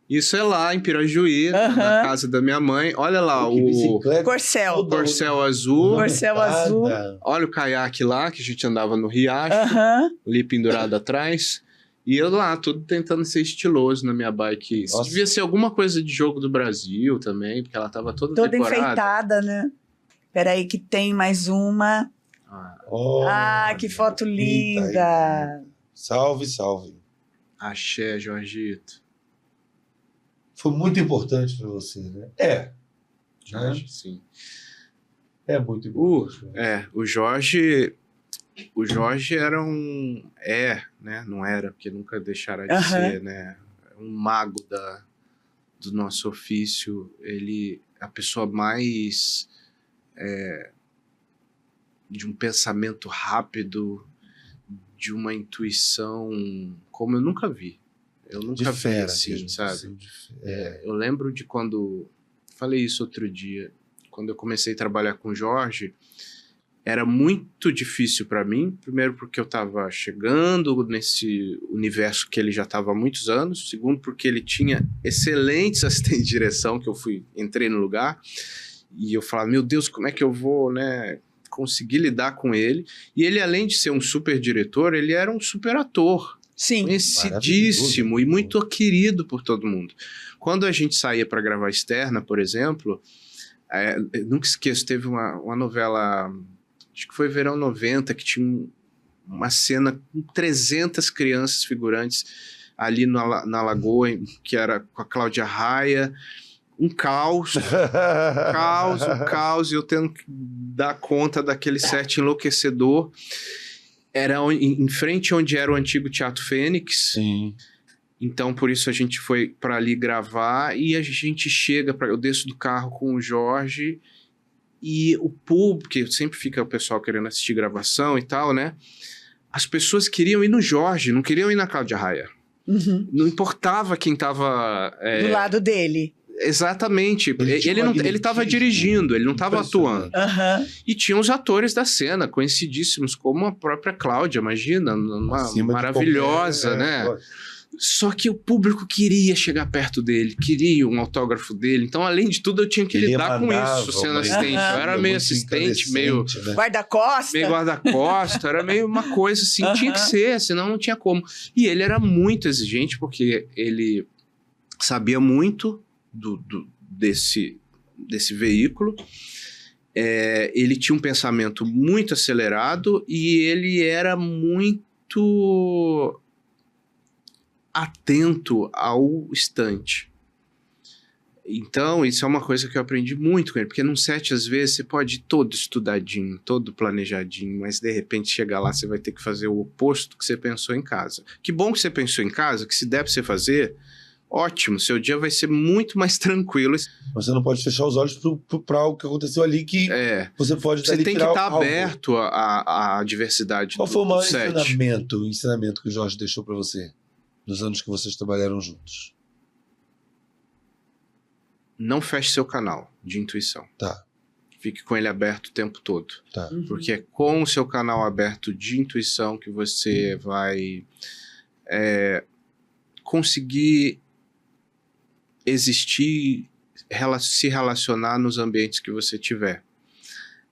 Isso é lá em Pirajuí, na casa da minha mãe. Olha lá, Que o bicicleta Corcel. toda corcel azul. Corcel azul. montada. Olha o caiaque lá, que a gente andava no riacho, Aham. ali pendurado atrás. E eu lá, tudo tentando ser estiloso na minha bike. Isso Nossa. devia ser alguma coisa de jogo do Brasil também, porque ela tava toda Toda decorada. enfeitada, né? Peraí que tem mais uma. Ah, Ah, que foto Eita, linda. Salve, salve. axé, Jorgito. Foi muito importante para você, né? Jorge, sim. É muito importante. O Jorge era né? Não era, porque nunca deixara de Aham. ser, né? Um mago do nosso ofício. Ele é a pessoa mais de um pensamento rápido, de uma intuição como eu nunca vi. Eu nunca De vi fera, assim, mesmo, sabe? assim, é. Eu lembro de quando... Falei isso outro dia. Quando eu comecei a trabalhar com o Jorge, era muito difícil para mim. Primeiro porque eu estava chegando nesse universo que ele já estava há muitos anos. Segundo porque ele tinha excelentes assistentes de direção, que entrei no lugar. E eu falava, meu Deus, como é que eu vou, né, conseguir lidar com ele? E ele, além de ser um super diretor, ele era um super ator. Sim. Conhecidíssimo e muito querido por todo mundo. Quando a gente saía para gravar externa, por exemplo, eu nunca esqueço, teve uma novela, acho que foi Verão 90, que tinha uma cena com 300 crianças figurantes ali na Lagoa, que era com a Cláudia Raia, um caos, um caos, e eu tendo que dar conta daquele set enlouquecedor. Era em frente onde era o antigo Teatro Fênix. Sim. Então, por isso a gente foi para ali gravar e a gente chega, eu desço do carro com o Jorge e o público, porque sempre fica o pessoal querendo assistir gravação e tal, né? As pessoas queriam ir no Jorge, não queriam ir na Cláudia Raia. Uhum. Não importava quem tava... Do lado dele. Exatamente. Ele tinha um Ele estava magnetismo dirigindo, ele não estava atuando. Aham. E tinha os atores da cena, conhecidíssimos, como a própria Cláudia, imagina, uma Acima de maravilhosa, qualquer- né? lógico. Só que o público queria chegar perto dele, queria um autógrafo dele. Então, além de tudo, eu tinha que Ele lidar com emanava isso, sendo uma assistente. Eu era energia meio muito assistente, meio incandescente, né? Guarda-costa. guarda-costa, era meio uma coisa assim, tinha que ser, senão não tinha como. E ele era muito exigente, porque ele sabia muito desse veículo. Ele tinha um pensamento muito acelerado e ele era muito atento ao instante. Então, isso é uma coisa que eu aprendi muito com ele, porque num set, às vezes, você pode ir todo estudadinho, todo planejadinho, mas de repente chegar lá, você vai ter que fazer o oposto que você pensou em casa. Que bom que você pensou em casa, que se der pra você fazer, ótimo, seu dia vai ser muito mais tranquilo. Você não pode fechar os olhos para algo que aconteceu ali que você pode Você dali tem que tirar estar algo. aberto à diversidade Qual foi o maior do set. ensinamento que o Jorge deixou para você nos anos que vocês trabalharam juntos? Não feche seu canal de intuição. Tá. Fique com ele aberto o tempo todo. Tá. Porque é com o seu canal aberto de intuição que você vai conseguir existir se relacionar nos ambientes que você tiver.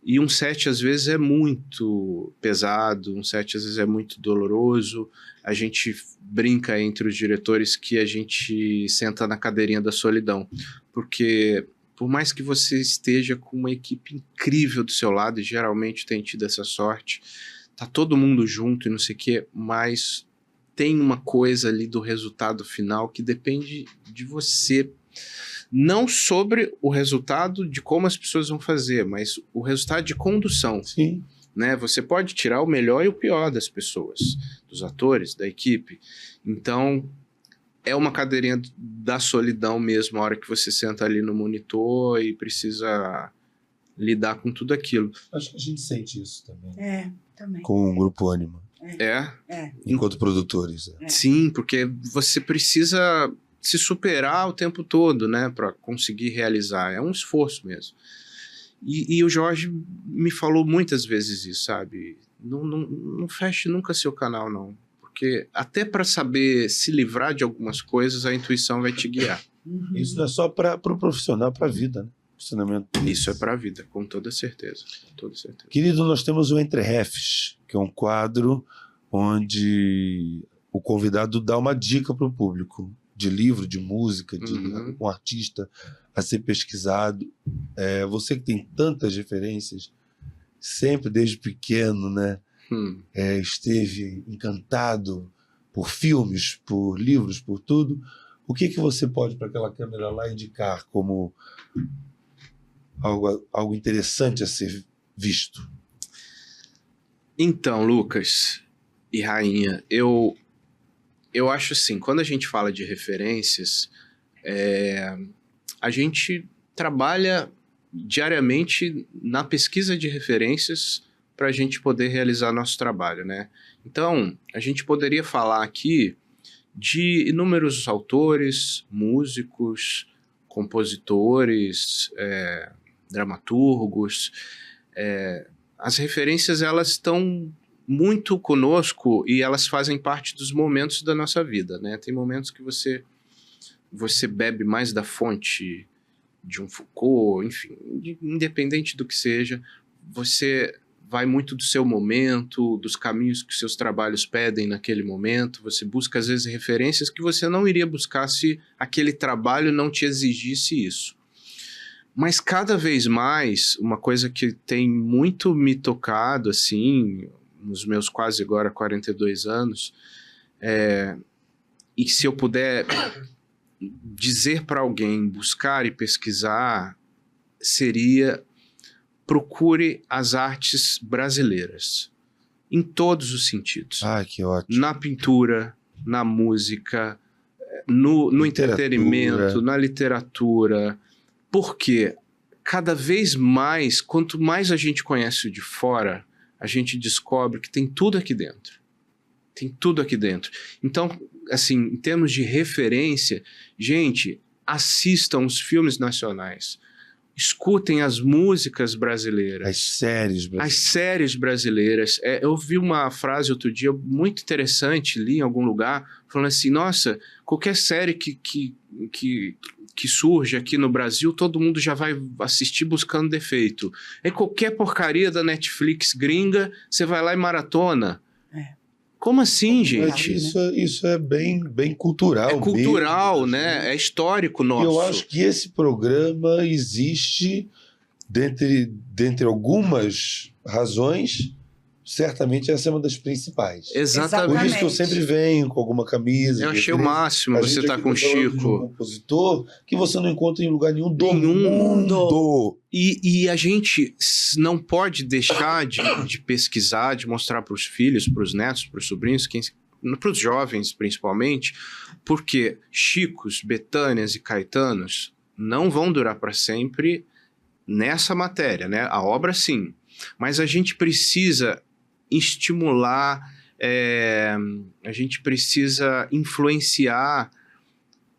E um set, às vezes, é muito pesado, um set, às vezes, é muito doloroso. A gente brinca entre os diretores que a gente senta na cadeirinha da solidão. Porque, por mais que você esteja com uma equipe incrível do seu lado, e geralmente tem tido essa sorte, tá todo mundo junto e não sei o quê, mas tem uma coisa ali do resultado final que depende de você. Não sobre o resultado de como as pessoas vão fazer, mas o resultado de condução. Sim. Né? Você pode tirar o melhor e o pior das pessoas, dos atores, da equipe. Então, é uma cadeirinha da solidão mesmo, a hora que você senta ali no monitor e precisa lidar com tudo aquilo. Acho que a gente sente isso também. Também. Com o Grupo Ânima. Enquanto produtores. Sim, porque você precisa se superar o tempo todo, né, para conseguir realizar. É um esforço mesmo. E o Jorge me falou muitas vezes isso, sabe? Não feche nunca seu canal, não. Porque até para saber se livrar de algumas coisas, a intuição vai te guiar. Isso não é só para o profissional, para a vida, né? Isso é para a vida, com toda certeza. Com toda certeza. Querido, nós temos o Entre Refs, que é um quadro onde o convidado dá uma dica para o público de livro, de música, de um artista a ser pesquisado. Você que tem tantas referências, sempre desde pequeno, né? Esteve encantado por filmes, por livros, por tudo. O que você pode, para aquela câmera lá, indicar como algo interessante a ser visto? Então, Lucas e Rainha, eu acho assim, quando a gente fala de referências, a gente trabalha diariamente na pesquisa de referências para a gente poder realizar nosso trabalho, né? Então, a gente poderia falar aqui de inúmeros autores, músicos, compositores, dramaturgos. As referências, elas estão muito conosco e elas fazem parte dos momentos da nossa vida, né? Tem momentos que você bebe mais da fonte de um Foucault, enfim, independente do que seja, você vai muito do seu momento, dos caminhos que seus trabalhos pedem naquele momento, você busca às vezes referências que você não iria buscar se aquele trabalho não te exigisse isso. Mas cada vez mais, uma coisa que tem muito me tocado, assim, nos meus quase agora 42 anos, e se eu puder dizer para alguém buscar e pesquisar, seria: procure as artes brasileiras, em todos os sentidos. Que ótimo. Na pintura, na música, no entretenimento, na literatura. Porque cada vez mais, quanto mais a gente conhece o de fora, a gente descobre que tem tudo aqui dentro. Tem tudo aqui dentro. Então, assim, em termos de referência, gente, assistam os filmes nacionais. Escutem as músicas brasileiras. As séries brasileiras. Eu vi uma frase outro dia muito interessante, li em algum lugar, falando assim: nossa, qualquer série que surge aqui no Brasil, todo mundo já vai assistir buscando defeito. Qualquer porcaria da Netflix gringa, você vai lá e maratona. Como assim, gente? Isso é bem cultural. É cultural, mesmo, né? É histórico nosso. Eu acho que esse programa existe, dentre algumas razões, certamente essa é uma das principais. Exatamente. Por isso que eu sempre venho com alguma camisa. Eu achei o máximo você estar com o Chico. De um compositor que você não encontra em lugar nenhum do mundo. E a gente não pode deixar de pesquisar, de mostrar para os filhos, para os netos, para os sobrinhos, para os jovens principalmente, porque Chicos, Betânias e Caetanos não vão durar para sempre nessa matéria, né? A obra sim, mas a gente precisa estimular, a gente precisa influenciar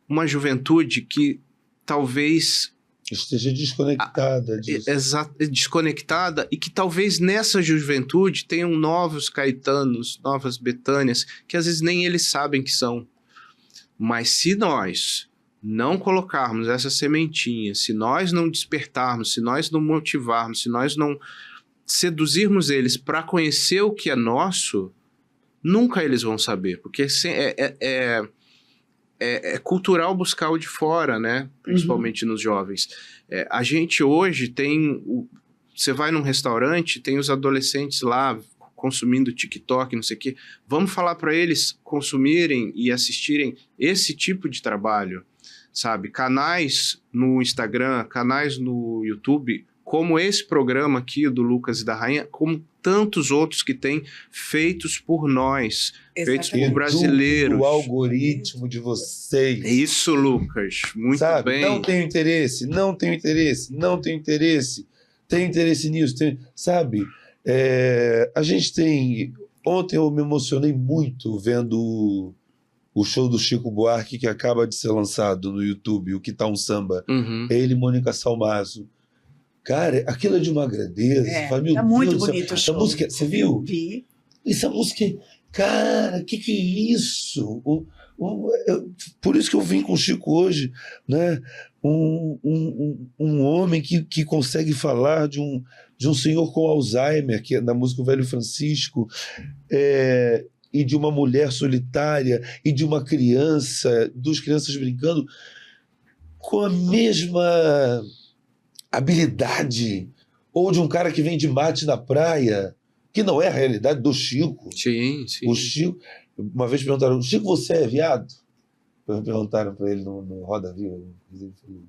uma juventude que talvez esteja desconectada disso. Desconectada, e que talvez nessa juventude tenham novos Caetanos, novas Betânias, que às vezes nem eles sabem que são. Mas se nós não colocarmos essa sementinha, se nós não despertarmos, se nós não motivarmos, se nós não seduzirmos eles para conhecer o que é nosso, nunca eles vão saber, porque é cultural buscar o de fora, né? Principalmente nos jovens. A gente hoje tem... Você vai num restaurante, tem os adolescentes lá consumindo TikTok, não sei o quê. Vamos falar para eles consumirem e assistirem esse tipo de trabalho, sabe? Canais no Instagram, canais no YouTube, como esse programa aqui do Lucas e da Rainha, como tantos outros que tem feitos por nós, feitos por brasileiros. O algoritmo de vocês. Isso, Lucas. Muito sabe? bem. Não tenho interesse, não tenho interesse, não tenho interesse. Tenho interesse nisso, sabe? A gente tem... Ontem eu me emocionei muito vendo o show do Chico Buarque, que acaba de ser lançado no YouTube, o Que Tá um Samba. Ele e Mônica Salmazo. Cara, aquilo é de uma grandeza. Tá muito bonito o show. Essa música, você viu? Vi. Essa música, cara, que é isso? Por isso que eu vim com o Chico hoje, né? Um homem que consegue falar de um senhor com Alzheimer, que é na música O Velho Francisco, e de uma mulher solitária, e de uma criança, duas crianças brincando, com a mesma habilidade, ou de um cara que vem de mate na praia, que não é a realidade do Chico. Sim, sim. O Chico, uma vez perguntaram, Chico, você é viado? Perguntaram para ele no Roda Viva. Ele falou,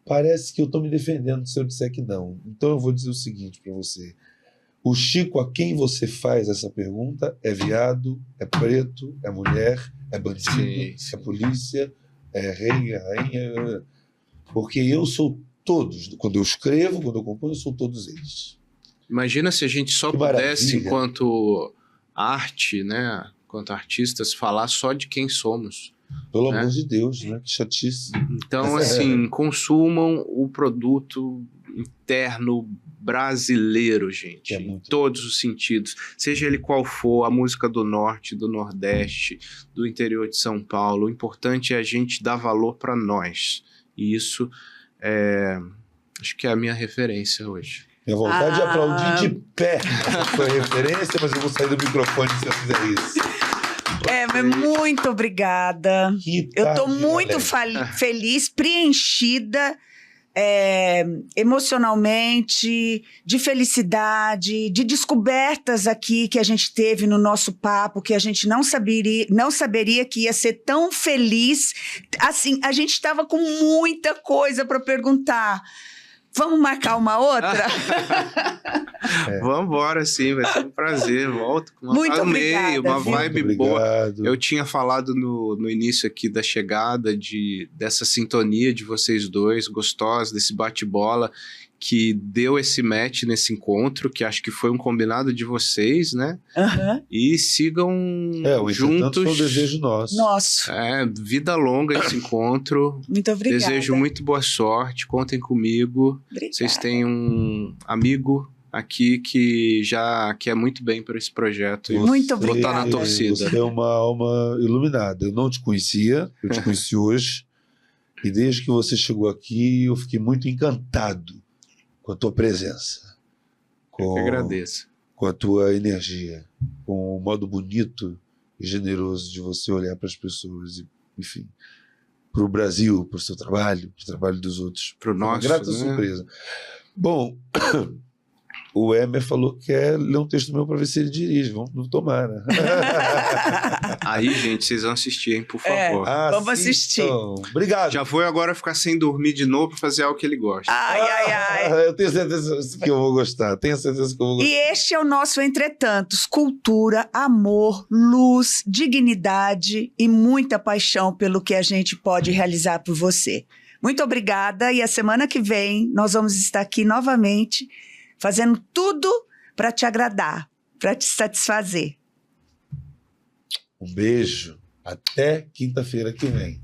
parece que eu estou me defendendo se eu disser que não. Então eu vou dizer o seguinte para você. O Chico a quem você faz essa pergunta é viado, é preto, é mulher, é bandido, é polícia, é rei, é rainha. Porque eu sou todos. Quando eu escrevo, quando eu componho, eu sou todos eles. Imagina se a gente só pudesse, enquanto arte, né, enquanto artistas, falar só de quem somos. Pelo amor de Deus, né? Que chatice. Então, assim, consumam o produto interno brasileiro, gente, em todos os sentidos. Seja ele qual for, a música do Norte, do Nordeste, do interior de São Paulo. O importante é a gente dar valor para nós. E isso acho que é a minha referência hoje. Minha vontade de aplaudir de pé essa sua referência, mas eu vou sair do microfone se eu fizer isso. Muito obrigada. Eu estou muito feliz, preenchida emocionalmente, de felicidade, de descobertas aqui que a gente teve no nosso papo, que a gente não saberia que ia ser tão feliz. Assim, a gente estava com muita coisa para perguntar. Vamos marcar uma outra? Vamos embora, sim, vai ser um prazer. Volto com muito obrigada, uma vibe boa. Eu tinha falado no início aqui da chegada dessa sintonia de vocês dois, gostosa, desse bate-bola, que deu esse match nesse encontro, que acho que foi um combinado de vocês, né? E sigam juntos. Foi um desejo nosso. Vida longa esse encontro. Muito obrigada. Desejo muito boa sorte, contem comigo. Obrigada. Vocês têm um amigo aqui que já quer muito bem para esse projeto. Muito obrigada. Vou estar na torcida. Você é uma alma iluminada. Eu não te conhecia, eu te conheci hoje. E desde que você chegou aqui, eu fiquei muito encantado com a tua presença. Eu que agradeço. Com a tua energia, com o modo bonito e generoso de você olhar para as pessoas, e, enfim, para o Brasil, para o seu trabalho, para o trabalho dos outros. Para o nosso, uma grata surpresa. Bom, o Emer falou que quer ler um texto meu para ver se ele dirige. Vamos tomar, né? Aí, gente, vocês vão assistir, hein, por favor. Vamos assistir. Obrigado. Já vou agora ficar sem dormir de novo para fazer algo que ele gosta. Eu tenho certeza que eu vou gostar. Tenho certeza que eu vou gostar. E este é o nosso Entretantos. Cultura, amor, luz, dignidade e muita paixão pelo que a gente pode realizar por você. Muito obrigada. E a semana que vem nós vamos estar aqui novamente fazendo tudo para te agradar, para te satisfazer. Um beijo. Até quinta-feira que vem.